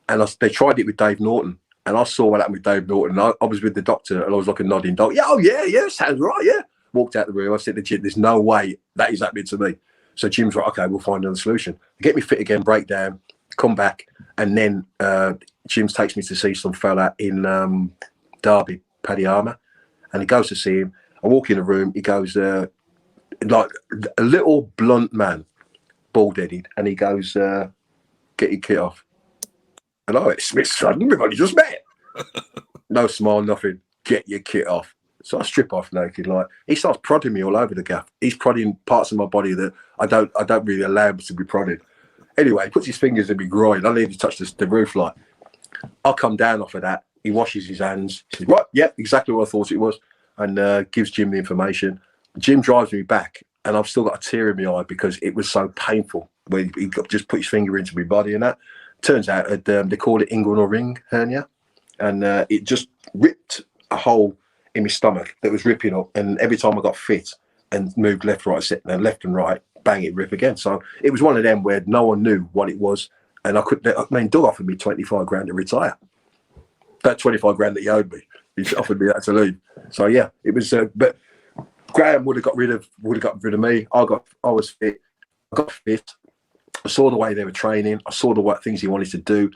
[SPEAKER 3] And they tried it with Dave Norton. And I saw what happened with Dave Norton. I was with the doctor, and I was like a nodding dog. Yeah, yeah, sounds right, yeah. Walked out the room. I said to Jim, there's no way that is happening to me. So Jim's like, okay, we'll find another solution. Get me fit again, break down, come back. And then Jim takes me to see some fella in Derby, Paddy Armour. And he goes to see him. I walk in the room. He goes, like a little blunt man, bald-headed. And he goes, get your kit off. And I went, Smith's son, we've only just met. No smile, nothing. Get your kit off. So I strip off naked. Like, he starts prodding me all over the gaff. He's prodding parts of my body that I don't really allow him to be prodded. Anyway, he puts his fingers in my groin. I need to touch the roof light. I'll come down off of that. He washes his hands. He says, right, yeah, exactly what I thought it was. And gives Jim the information. Jim drives me back, and I've still got a tear in my eye because it was so painful when he just put his finger into my body and that. Turns out they call it inguinal ring hernia, and it just ripped a hole in my stomach that was ripping up. And every time I got fit and moved left, right, left and right, bang, it rip again. So it was one of them where no one knew what it was, and Doug offered me 25 grand to retire. That 25 grand that he owed me, he offered me that to leave. So yeah, it was. But Graham would have got rid of me. I was fit. I got fit. I saw the way they were training. I saw the things he wanted to do.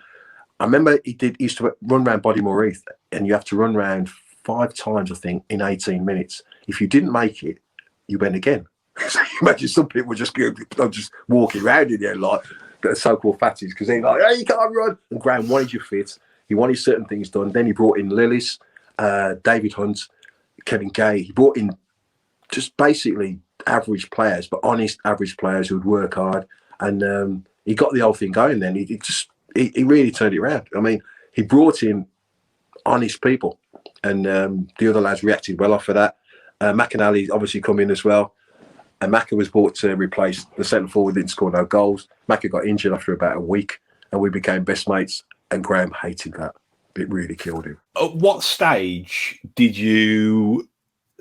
[SPEAKER 3] I remember he used to run around Bodymore Heath, and you have to run around 5 times, I think, in 18 minutes. If you didn't make it, you went again. So you imagine some people just walking around in there like the so-called fatties because they're like, hey, you can't run. And Graham wanted you fit. He wanted certain things done. Then he brought in Lillis, David Hunt, Kevin Gay. He brought in just basically average players, but honest average players who would work hard. And he got the whole thing going then. He really turned it around. I mean, he brought in honest people, and the other lads reacted well off of that. McAnally obviously come in as well. And Macca was brought to replace the centre forward, didn't score no goals. Macca got injured after about a week, and we became best mates. And Graham hated that. It really killed him.
[SPEAKER 2] At what stage did you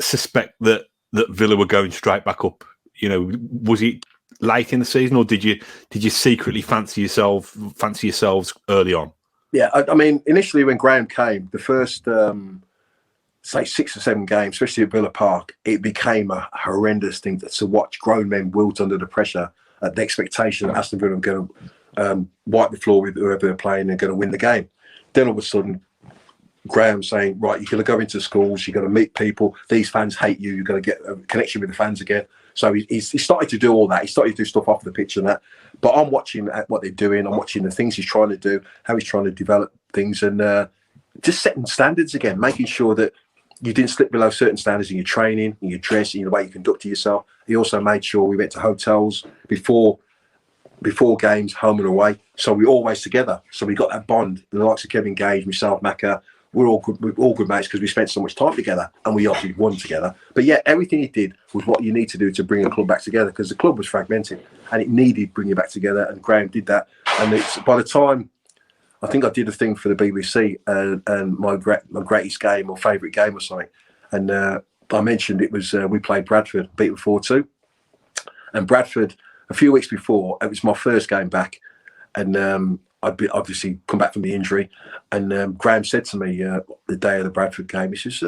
[SPEAKER 2] suspect that Villa were going straight back up? Was it late in the season, or did you secretly fancy yourselves early on?
[SPEAKER 3] Yeah, I mean, initially when Graham came, the first say 6 or 7 games, especially at Villa Park, it became a horrendous thing to watch grown men wilt under the pressure at the expectation that Aston Villa were going to wipe the floor with whoever they're playing and going to win the game. Then all of a sudden, Graham saying, right, you're going to go into schools, you're going to meet people, these fans hate you, you're going to get a connection with the fans again. So he started to do all that. He started to do stuff off the pitch and that. But I'm watching what they're doing. I'm watching the things he's trying to do, how he's trying to develop things, and just setting standards again, making sure that you didn't slip below certain standards in your training, in your dress, in the way you conduct yourself. He also made sure we went to hotels before games, home and away. So we're always together. So we got that bond. The likes of Kevin Gage, myself, Macca, we're all good mates because we spent so much time together, and we obviously won together. But yeah, everything he did was what you need to do to bring a club back together, because the club was fragmented and it needed bringing back together. And Graham did that. And by the time, I think I did a thing for the BBC and my greatest game or favourite game or something. And I mentioned it was, we played Bradford, beat them 4-2. And Bradford, a few weeks before, it was my first game back. And I'd be obviously come back from the injury, and Graham said to me the day of the Bradford game, he says,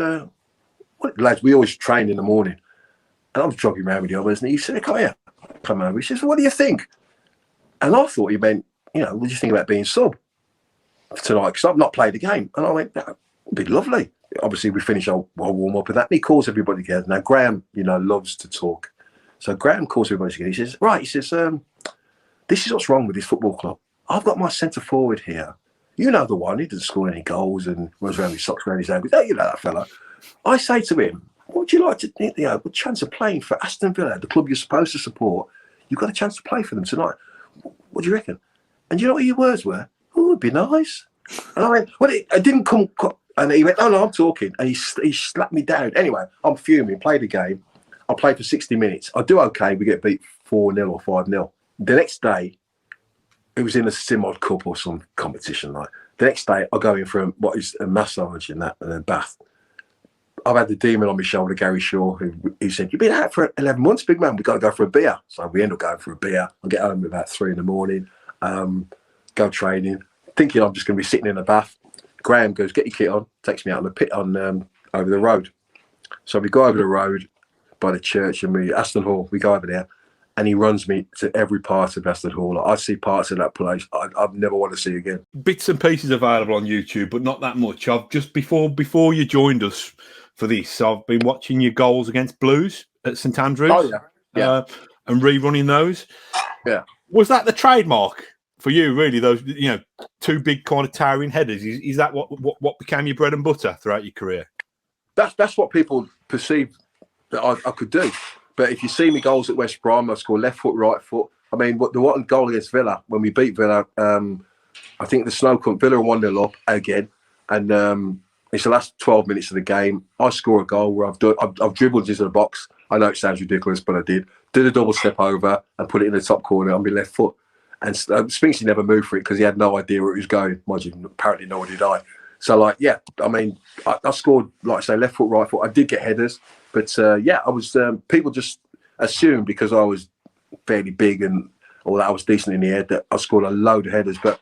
[SPEAKER 3] what, lads, we always train in the morning. And I'm jogging around with the others, and he said, come here, come over. He says, what do you think? And I thought he meant, what do you think about being sub tonight? Because I've not played the game. And I went, that would be lovely. Obviously, we finish our warm-up with that, and he calls everybody together. Now, Graham, loves to talk. So Graham calls everybody together. He says, right, this is what's wrong with this football club. I've got my centre forward here. You know the one, he doesn't score any goals and runs around with socks around his ankles. Oh, you know that fella. I say to him, what would you like to think, a chance of playing for Aston Villa, the club you're supposed to support? You've got a chance to play for them tonight. What do you reckon? And you know what your words were? Oh, it'd be nice. And I went, well, it didn't come. And he went, oh, no, I'm talking. And he slapped me down. Anyway, I'm fuming, played the game. I played for 60 minutes. I do okay. We get beat 4-0 or 5-0. The next day, it was in a Simod Cup or some competition. Like the next day, I go in for what is a massage and a bath. I've had the demon on my shoulder, Gary Shaw, who said, you've been out for 11 months, big man. We've got to go for a beer. So we end up going for a beer. I get home about 3 a.m, go training, thinking I'm just going to be sitting in a bath. Graham goes, get your kit on, takes me out on the pit on over the road. So we go over the road by the church and Aston Hall, we go over there. And he runs me to every part of Aston Hall. I see parts of that place I've never want to see again.
[SPEAKER 2] Bits and pieces available on YouTube, but not that much. I've just before you joined us for this, I've been watching your goals against Blues at St Andrews.
[SPEAKER 3] Oh yeah.
[SPEAKER 2] And rerunning those.
[SPEAKER 3] Yeah.
[SPEAKER 2] Was that the trademark for you? Really, those two big kind of towering headers. Is that what became your bread and butter throughout your career?
[SPEAKER 3] That's what people perceived that I could do. But if you see me goals at West Brom, I score left foot, right foot. I mean, the one goal against Villa, when we beat Villa, I think the snow come, Villa 1-0 up again. And it's the last 12 minutes of the game. I score a goal where I've dribbled into the box. I know it sounds ridiculous, but I did a double step over and put it in the top corner on my left foot. And Spinksy never moved for it because he had no idea where it was going. Mind you, apparently nor did I. So, I mean, I scored, like I say, left foot, right foot. I did get headers. But, I was, people just assumed because I was fairly big and all that, I was decent in the air, that I scored a load of headers. But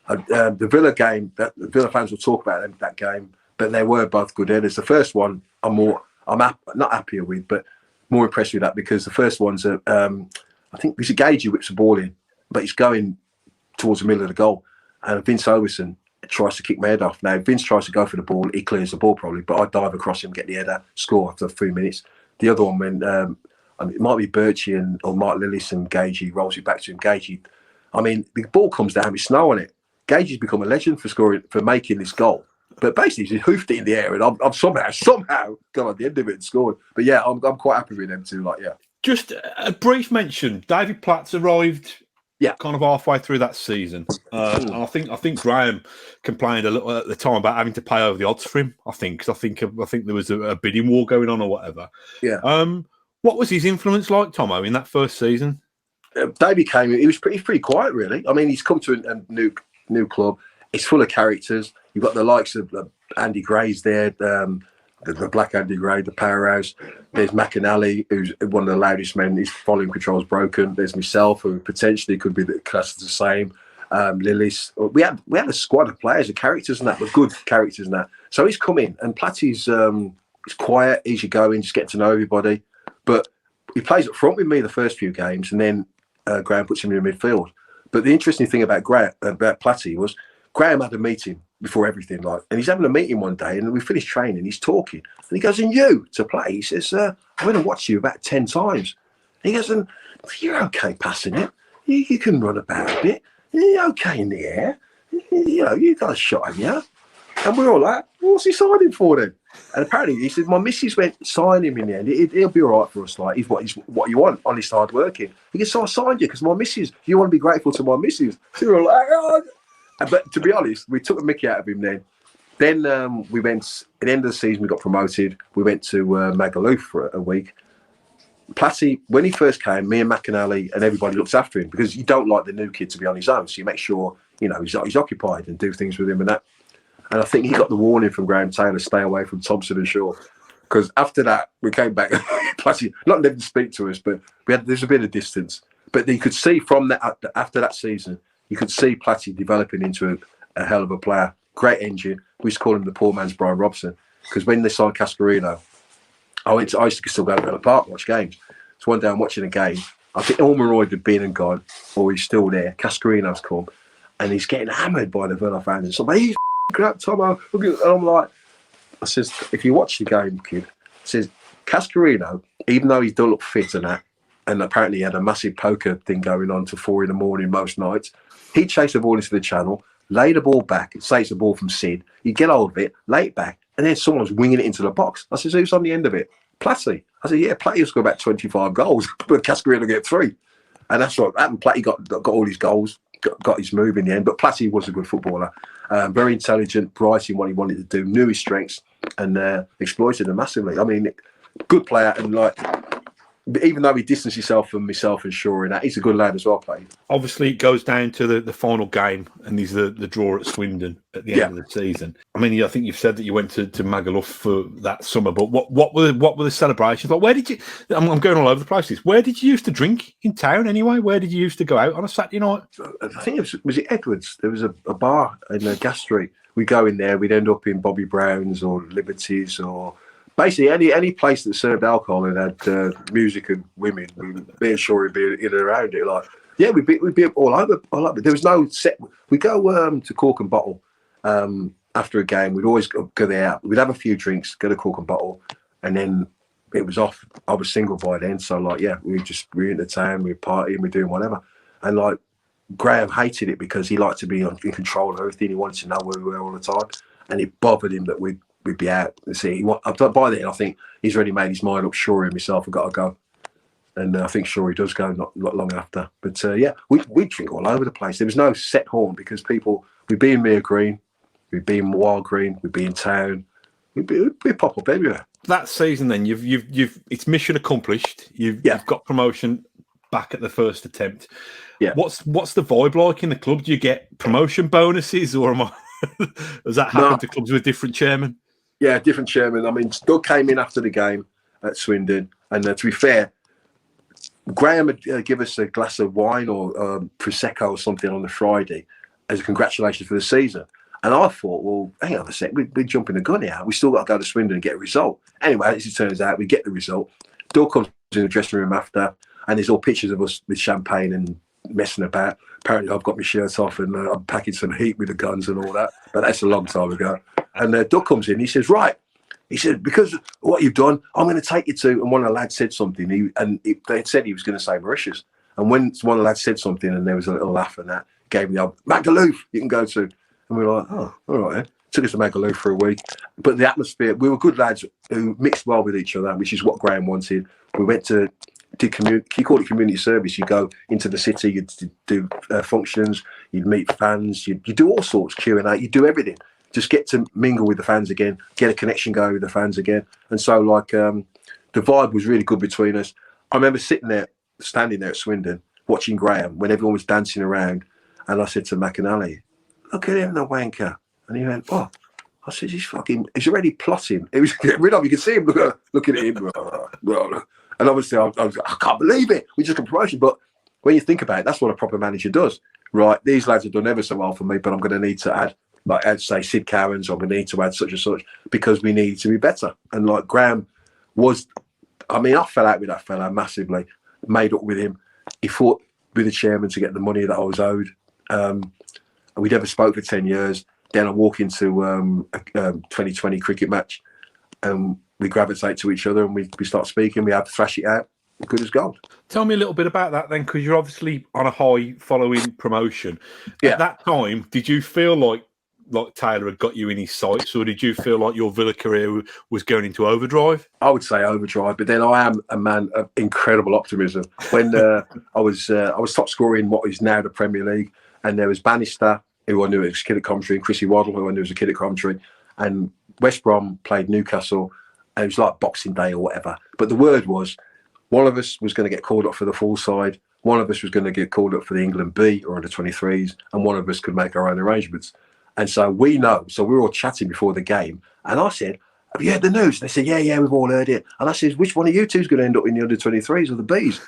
[SPEAKER 3] the Villa game, the Villa fans will talk about that game, but they were both good headers. The first one, I'm not happier with, but more impressed with that because the first one's, I think it's a Gagey whips the ball in, but it's going towards the middle of the goal. And Vince Overson tries to kick my head off. Now, Vince tries to go for the ball, he clears the ball probably, but I dive across him, get the header, score after 3 minutes. The other one, when it might be Birchie or Mark Lillis and Gagey rolls it back to him. Gagey, I mean, the ball comes down with snow on it. Gagey's become a legend for making this goal. But basically, he hoofed it in the air, and I'm somehow got on the end of it and scored. But yeah, I'm quite happy with them too.
[SPEAKER 2] Just a brief mention. David Platt's arrived. Yeah, kind of halfway through that season. And I think Graham complained a little at the time about having to pay over the odds for him. I think there was a bidding war going on or whatever.
[SPEAKER 3] Yeah.
[SPEAKER 2] What was his influence like, Tomo, in that first season?
[SPEAKER 3] Davey came in. He was pretty quiet, really. I mean, he's come to a new club. It's full of characters. You've got the likes of Andy Gray's there, the black Andy Gray, the powerhouse. There's McAnally, who's one of the loudest men. His volume control's broken. There's myself, who potentially could be the class the same. Lillis. We had a squad of players, of characters and that, but good characters and that. So he's come in, and Platty's he's quiet, easygoing, just getting to know everybody. But he plays up front with me the first few games, and then Graham puts him in midfield. But the interesting thing about Platty was Graham had a meeting before everything, and he's having a meeting one day, and we finished training. He's talking, and he goes, "And you to play?" He says, "I went and watched you about 10 times." And he goes, "And you're okay passing it. You can run about a bit. You're okay in the air. You got a shot in you." And we're all like, "What's he signing for then?" And apparently, he said, "My missus went sign him in the end. He'll be all right for us. He's what you want, honest, hard working." He goes, "So I signed you because my missus. You want to be grateful to my missus." So we're all like, "Oh." But to be honest, we took a mickey out of him then. Then we went, at the end of the season, we got promoted. We went to Magaluf for a week. Platty, when he first came, me and McAnally and everybody looks after him because you don't like the new kid to be on his own. So you make sure, he's occupied and do things with him and that. And I think he got the warning from Graham Taylor, stay away from Thompson and Shaw. Because after that, we came back. Platty, not letting him speak to us, but there's a bit of distance. But you could see from that, after that season, you could see Platty developing into a hell of a player. Great engine. We used to call him the poor man's Brian Robson, because when they signed Cascarino, I used to still go to Villan Park watch games. So one day I'm watching a game. I think Ormeroyd had been and gone, or he's still there. Cascarino's come, and he's getting hammered by the Villa fans. And so, he's crap, Tomo. And I'm like, I says, if you watch the game, kid, I says, Cascarino, even though he don't look fit and that, and apparently he had a massive poker thing going on till 4 a.m. most nights, he'd chase the ball into the channel, lay the ball back, say it's a ball from Sid, he'd get hold of it, lay it back, and then someone's winging it into the box. I says, who's on the end of it? Platty. I said, yeah, Platty will score about 25 goals, but Cascarino will get 3. And that's what happened. Platty got all his goals, got his move in the end, but Platty was a good footballer. Very intelligent, bright in what he wanted to do, knew his strengths, and exploited them massively. I mean, good player, and like, even though he distanced himself from myself and Shaw, and that, he's a good lad as well, Platty.
[SPEAKER 2] Obviously, it goes down to the final game, and these are the draw at Swindon at the end of the season. I mean, I think you've said that you went to Magaluf for that summer, but what were the celebrations like? Where did you? I'm going all over the place. Where did you used to drink in town anyway? Where did you used to go out on a Saturday night?
[SPEAKER 3] I think was it Edwards? There was a bar in Gas Street. We go in there, we'd end up in Bobby Brown's or Liberty's, or basically any place that served alcohol and had music and women. Me and Shaw would be in and around it. Like, yeah, we'd be all over. There was no set. We go to Cork and Bottle after a game. We'd always go there. We'd have a few drinks, go to Cork and Bottle, and then it was off. I was single by then, so like, yeah, we were in the town, we were partying, we were doing whatever, and like, Graham hated it because he liked to be in control of everything. He wanted to know where we were all the time, and it bothered him that we'd be out. See, by then I think he's already made his mind up. Sure, himself, I've got to go, and I think sure he does go not long after. But yeah, we drink all over the place. There was no set horn because we'd be in Mere Green, we'd be in Wild Green, we'd be in town, we'd pop up everywhere.
[SPEAKER 2] That season, then you've it's mission accomplished. You've got promotion back at the first attempt.
[SPEAKER 3] Yeah.
[SPEAKER 2] What's the vibe like in the club? Do you get promotion bonuses, or does that happen to clubs with different chairmen?
[SPEAKER 3] Yeah, different chairman. I mean, Doug came in after the game at Swindon, and to be fair, Graham would give us a glass of wine or Prosecco or something on the Friday as a congratulations for the season. And I thought, well, hang on a sec, we're jumping the gun here. We still got to go to Swindon and get a result. Anyway, as it turns out, we get the result. Doug comes in the dressing room after, and there's all pictures of us with champagne and messing about. Apparently I've got my shirt off and I'm packing some heat with the guns and all that, but that's a long time ago. And Doug comes in, he says, right, he said, because of what you've done, I'm going to take you to, and one of the lads said something, they said he was going to say Mauritius, and when one of the lads said something and there was a little laugh and that, gave me the old Magaluf you can go to, and we were like, oh, all right then. Took us to Magaluf for a week, but the atmosphere, we were good lads who mixed well with each other, which is what Graham wanted. We went to you call it community service. You go into the city, you do functions, you meet fans, you do all sorts, Q&A, you do everything. Just get to mingle with the fans again, get a connection going with the fans again. And so, like, the vibe was really good between us. I remember standing there at Swindon, watching Graham when everyone was dancing around, and I said to McAnally, look at him, the wanker. And he went, what? I said, he's already plotting. He was getting rid of him. You can see him looking at him. And obviously, I can't believe it. We just got promotion. But when you think about it, that's what a proper manager does, right? These lads have done ever so well for me, but I'm going to need to add, like, I'd say Sid Cowans, I'm going to need to add such and such because we need to be better. And like Graham was, I mean, I fell out with that fella massively, made up with him. He fought with the chairman to get the money that I was owed. And we never spoke for 10 years. Then I walk into a 2020 cricket match and we gravitate to each other and we start speaking. We have to thrash it out. Good as gold.
[SPEAKER 2] Tell me a little bit about that then, because you're obviously on a high following promotion. Yeah. At that time, did you feel like Taylor had got you in his sights, or did you feel like your Villa career was going into overdrive?
[SPEAKER 3] I would say overdrive, but then I am a man of incredible optimism. When I was top scorer in what is now the Premier League, and there was Bannister, who I knew was a kid at Coventry, and Chrissy Waddle, who I knew was a kid at Coventry, and West Brom played Newcastle, and it was like Boxing Day or whatever. But the word was, one of us was going to get called up for the full side, one of us was going to get called up for the England B or under 23s, and one of us could make our own arrangements. And so we know. So we were all chatting before the game, and I said, have you heard the news? And they said, yeah, we've all heard it. And I said, which one of you two is going to end up in the under 23s or the Bs?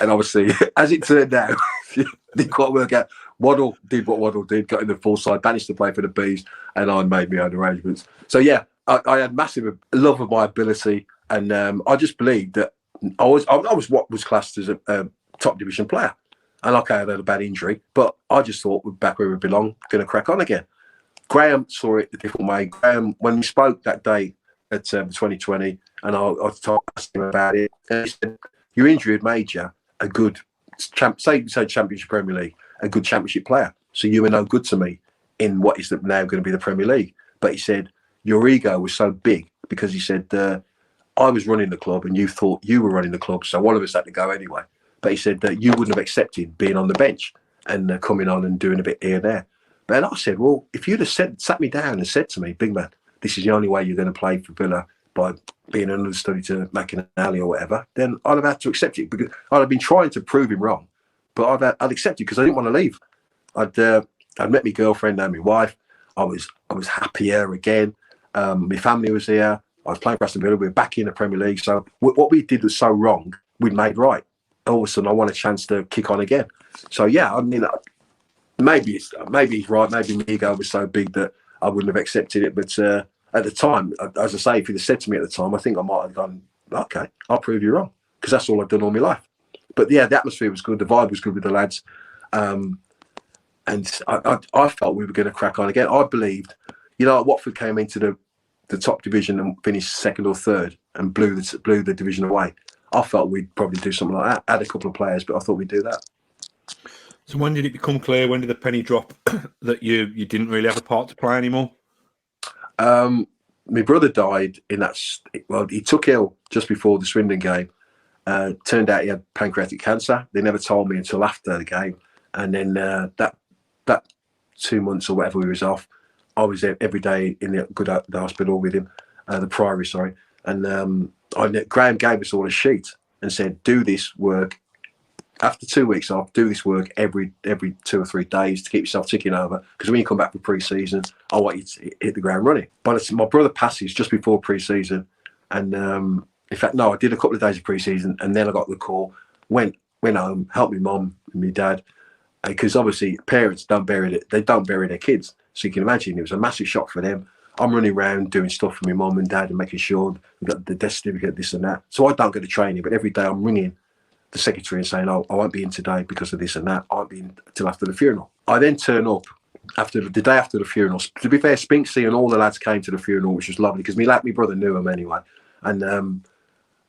[SPEAKER 3] And obviously, as it turned out, Didn't quite work out. Waddle did what Waddle did, got in the full side, managed to play for the Bees, and I made my own arrangements. So yeah, I had massive love of my ability, and I just believed that I was what was classed as a top division player. And okay, I had a bad injury, but I just thought we're back where we belong, going to crack on again. Graham saw it a different way. Graham, when we spoke that day at 2020, and I asked him about it, and he said, your injury had made you a good, say Championship Premier League, a good Championship player. So you were no good to me in what is now going to be the Premier League. But he said, your ego was so big because he said, I was running the club and you thought you were running the club, so one of us had to go anyway. But he said that you wouldn't have accepted being on the bench and coming on and doing a bit here and there. But then I said, well, if you'd have sat me down and said to me, big man, this is the only way you're going to play for Villa by being an understudy to McInally or whatever, then I'd have had to accept it because I'd have been trying to prove him wrong. But I'd accept it because I didn't want to leave. I'd met my girlfriend and my wife. I was happier again. My family was here. I was playing for Aston Villa. We were back in the Premier League. So what we did was so wrong, we'd made right. All of a sudden, I want a chance to kick on again. So yeah, I mean, maybe he's right. Maybe my ego was so big that I wouldn't have accepted it. But at the time, as I say, if he'd have said to me at the time, I think I might have gone, okay, I'll prove you wrong, because that's all I've done all my life. But yeah, the atmosphere was good. The vibe was good with the lads. And I felt we were going to crack on again. I believed, Watford came into the top division and finished second or third and blew the division away. I felt we'd probably do something like that. Add a couple of players, but I thought we'd do that.
[SPEAKER 2] So when did it become clear? When did the penny drop that you didn't really have a part to play anymore?
[SPEAKER 3] My brother died in that. Well, he took ill just before the Swindon game. Turned out he had pancreatic cancer. They never told me until after the game. And then that 2 months or whatever we was off, I was there every day in the hospital with him, the Priory, sorry. And Graham gave us all a sheet and said, do this work. After 2 weeks off, do this work every 2 or 3 days to keep yourself ticking over. Because when you come back for pre-season, I want you to hit the ground running. But my brother passes just before pre-season. And in fact, no, I did a couple of days of pre-season and then I got the call, went home, helped my mum and my dad. Because obviously parents don't bury their kids. So you can imagine it was a massive shock for them. I'm running around doing stuff for my mum and dad and making sure we got the death certificate, this and that. So I don't go to training, but every day I'm ringing the secretary and saying, oh, I won't be in today because of this and that. I won't be in till after the funeral. I then turn up after the day after the funeral. To be fair, Spinksy and all the lads came to the funeral, which was lovely because my brother knew him anyway. And the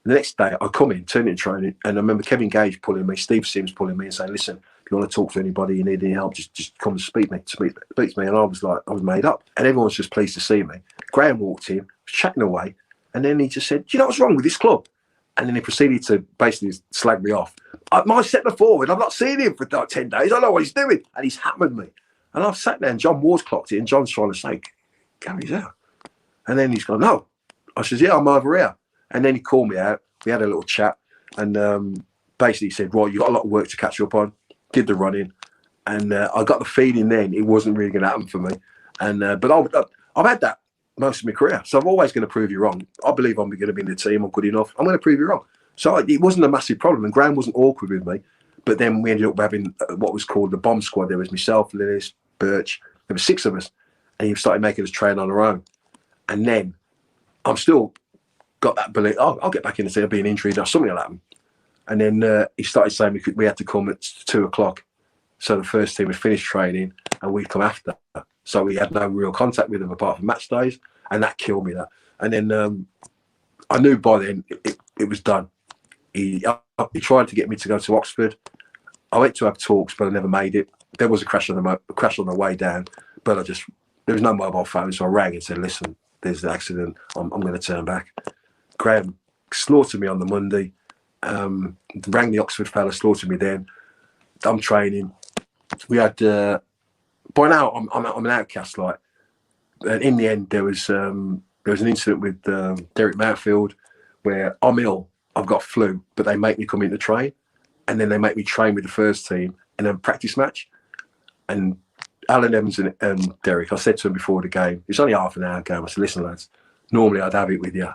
[SPEAKER 3] next day I come in, turn in training, and I remember Kevin Gage pulling me, Steve Sims pulling me and saying, listen, if you want to talk to anybody, you need any help, just come and speak to me. And I was made up. And everyone was just pleased to see me. Graham walked in, was chatting away, and then he just said, do you know what's wrong with this club? And then he proceeded to basically slag me off. My centre forward, I've not seen him for like 10 days. I know what he's doing. And he's hammered me. And I've sat there and John Ward's clocked it and John's trying to say, Gary's out. And then he's gone, no. I said, yeah, I'm over here. And then he called me out. We had a little chat and basically said, right, you've got a lot of work to catch up on. Did the running. And I got the feeling then it wasn't really going to happen for me. And but I've had that most of my career. So I'm always going to prove you wrong. I believe I'm going to be in the team. I'm good enough. I'm going to prove you wrong. So it wasn't a massive problem. And Graham wasn't awkward with me. But then we ended up having what was called the bomb squad. There was myself, Lillis, Birch. There were 6 of us. And he started making us train on our own. And then I'm still got that belief, I'll get back in the team. I'll be an injury. Something will happen. And then he started saying we had to come at 2 o'clock. So the first team would finish training and we'd come after. So we had no real contact with them apart from match days. And that killed me, that. And then I knew by then it was done. He tried to get me to go to Oxford. I went to have talks, but I never made it. There was a crash on the way down, but there was no mobile phone. So I rang and said, listen, there's the accident. I'm going to turn back. Graham slaughtered me on the Monday. Rang the Oxford fella, slaughtered me then. I'm training. We had by now I'm an outcast, like. And in the end, there was an incident with Derek Mountfield where I'm ill. I've got flu, but they make me come in to train, and then they make me train with the first team in a practice match. And Alan Evans and Derek, I said to them before the game, it's only half an hour game. I said, listen, lads, normally I'd have it with you.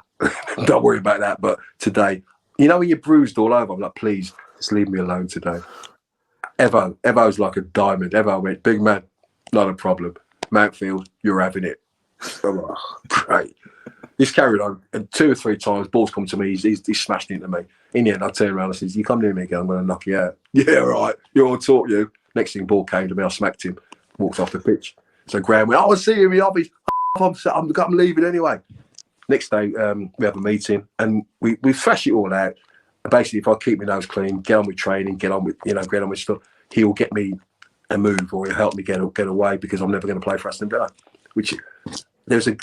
[SPEAKER 3] Don't worry about that. But today, when you're bruised all over, I'm like, please, just leave me alone today. Evo's like a diamond. Evo went, big man, not a problem. Mountfield, you're having it. I'm like, oh, great. He's carried on, and 2 or 3 times, balls come to me, he's smashed into me. In the end, I turn around and says, you come near me again, I'm going to knock you out. Yeah, right, you're all talk, you. Next thing, ball came to me, I smacked him, walked off the pitch. So Graham went, I'll see you in the office. I'm leaving anyway. Next day, we have a meeting, and we thrash it all out. And basically, if I keep my nose clean, get on with training, get on with stuff, he'll get me a move, or he'll help me get away, because I'm never going to play for Aston Villa. Which there's a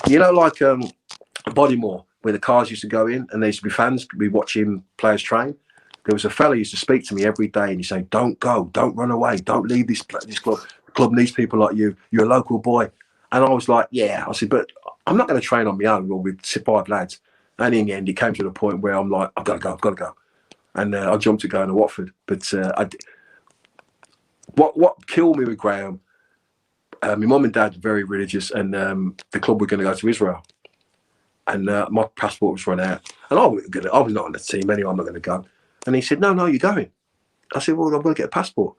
[SPEAKER 3] Bodymore, where the cars used to go in, and there used to be fans. We watch him players train. There was a fella who used to speak to me every day, and he'd say, "Don't go, don't run away, don't leave this club. The club needs people like you. You're a local boy." And I was like, "Yeah." I said, "But I'm not going to train on my own or with 5 lads." And in the end, it came to the point where I'm like, "I've got to go," and I jumped to going to Watford. But what killed me with Graham? My mum and dad were very religious, and the club were going to go to Israel. And my passport was run out. And I was not on the team anyway, I'm not going to go. And he said, no, you're going. I said, well, I'm going to get a passport.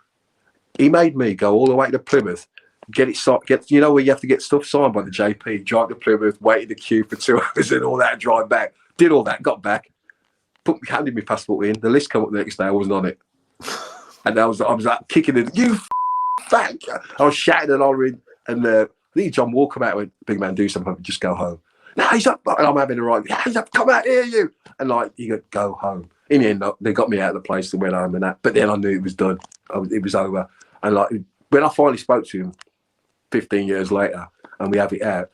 [SPEAKER 3] He made me go all the way to Plymouth, get it signed, you know where you have to get stuff signed by the JP, drive to Plymouth, wait in the queue for 2 hours and all that, drive back. Did all that, got back, handed my passport in. The list came up the next day, I wasn't on it. And I was like kicking it, you fat. I was shouting and hollering. And I think John Wall come out and went, big man, do something, just go home. No, he's up, and I'm having a right. Yeah, he's up, come out here, you. And like, you go home. In the end, they got me out of the place and went home and that. But then I knew it was done. It was over. And like, when I finally spoke to him 15 years later, and we have it out,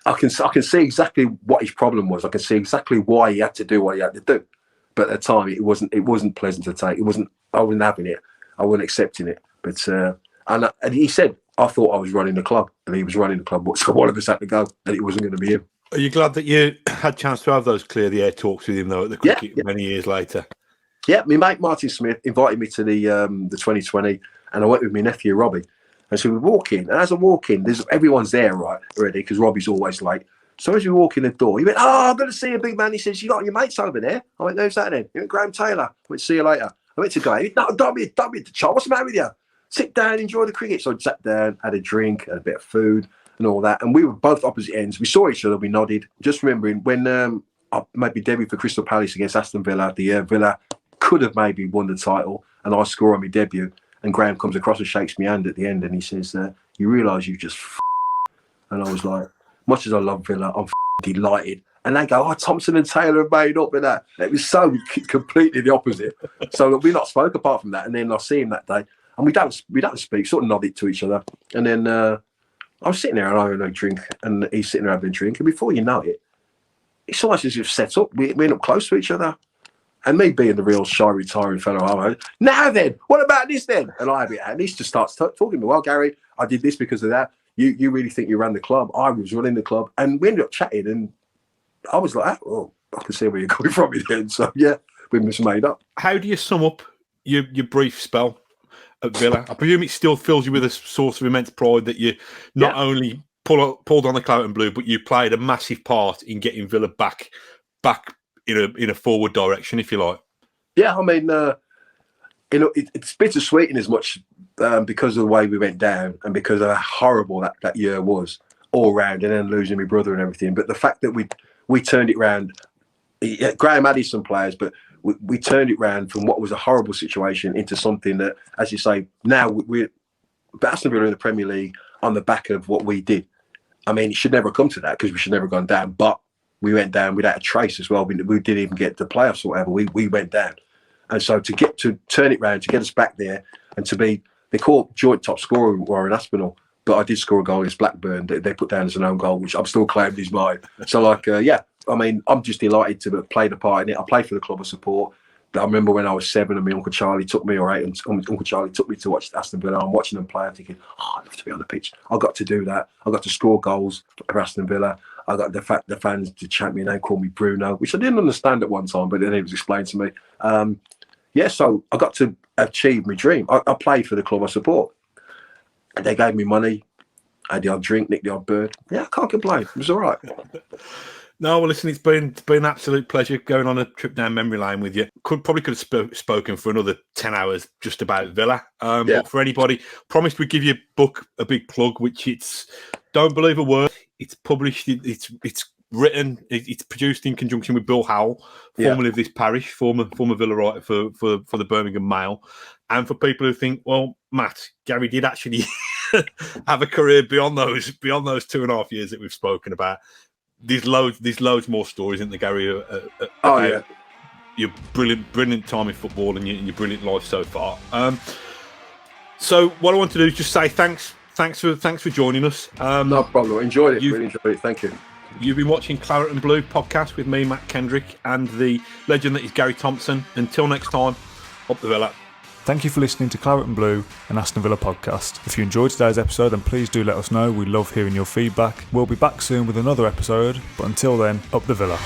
[SPEAKER 3] I can see exactly what his problem was. I can see exactly why he had to do what he had to do. But at the time, it wasn't pleasant to take. I wasn't having it. I wasn't accepting it. But and he said, I thought I was running the club, and he was running the club. So one of us had to go, and it wasn't going to be him.
[SPEAKER 2] Are you glad that you had a chance to have those clear the air talks with him, though, at the cricket many years later? Yeah,
[SPEAKER 3] my mate Martin Smith invited me to the 2020, and I went with my nephew Robbie. And so we walk in, and as I walk in, everyone's there, right, already, because Robbie's always late. So as we walk in the door, he went, "Oh, I'm going to see a big man." He says, "You got your mates over there?" I went, "Who's that then?" He went, "Graham Taylor." I went, "See you later." I went to go, "No, don't be the child. What's the matter with you? Sit down, enjoy the cricket." So I sat down, had a drink, had a bit of food and all that. And we were both opposite ends. We saw each other, we nodded. Just remembering when I maybe debut for Crystal Palace against Aston Villa, the year Villa could have maybe won the title, and I score on my debut. And Graham comes across and shakes my hand at the end, and he says, "You realise you've just And I was like, much as I love Villa, I'm delighted. And they go, "Oh, Thompson and Taylor have made up with that." It was so completely the opposite. So we not spoke apart from that. And then I see him that day, and we don't speak, sort of nodded to each other. And then I was sitting there and I had a drink, and he's sitting there having a drink. And before you know it, it's almost as if set up. We end up close to each other. And me being the real shy, retiring fellow, I'm like, "Now then, what about this then?" And I have it, and he just starts talking to me. "Well, Gary, I did this because of that. You really think you ran the club? I was running the club." And we ended up chatting, and I was like, "Oh, I can see where you're coming from again." So yeah, we just made up.
[SPEAKER 2] How do you sum up your brief spell at Villa? I presume it still fills you with a source of immense pride that you not only pulled on the Claret Blue, but you played a massive part in getting Villa back in a forward direction, if you like.
[SPEAKER 3] Yeah, I mean, it's bittersweet in as much because of the way we went down and because of how horrible that year was all round, and then losing my brother and everything. But the fact that we turned it round, Graham added some players, but we turned it round from what was a horrible situation into something that, as you say, now we're Aston Villa in the Premier League on the back of what we did. I mean, it should never come to that because we should never have gone down, but we went down without a trace as well. We didn't even get to the playoffs or whatever. We went down. And so to turn it round, to get us back there, and to be, they call joint top scorer Warren Aspinall, but I did score a goal against Blackburn that they put down as an own goal, which I'm still claiming is mine. So I mean, I'm just delighted to have played a part in it. I played for the club of support. I remember when I was 7 and my Uncle Charlie took me, or 8, and Uncle Charlie took me to watch Aston Villa. I'm watching them play. I'm thinking, I'd love to be on the pitch. I got to do that. I got to score goals for Aston Villa. I got the fans to chant me, and they called me Bruno, which I didn't understand at one time, but then it was explained to me. So I got to achieve my dream. I played for the club I support. And they gave me money. I had the odd drink, nicked the odd bird. Yeah, I can't complain. It was all right.
[SPEAKER 2] No, well, listen, it's been an absolute pleasure going on a trip down memory lane with you. Could have spoken for another 10 hours just about Villa. But for anybody, promised we'd give you a big plug, which don't believe a word. It's published, it's written, it's produced in conjunction with Bill Howell, formerly of this parish, former Villa writer for the Birmingham Mail. And for people who think, well, Matt, Garry did actually have a career beyond those 2.5 years that we've spoken about. There's loads more stories, isn't there, Garry? Your brilliant time in football and your brilliant life so far. So what I want to do is just say thanks for joining us.
[SPEAKER 3] No problem. Enjoyed it. Really enjoyed it. Thank you.
[SPEAKER 2] You've been watching Claret Blue podcast with me, Matt Kendrick, and the legend that is Garry Thompson. Until next time, up the Villa.
[SPEAKER 1] Thank you for listening to Claret Blue and Aston Villa podcast. If you enjoyed today's episode, then please do let us know. We love hearing your feedback. We'll be back soon with another episode, but until then, up the Villa.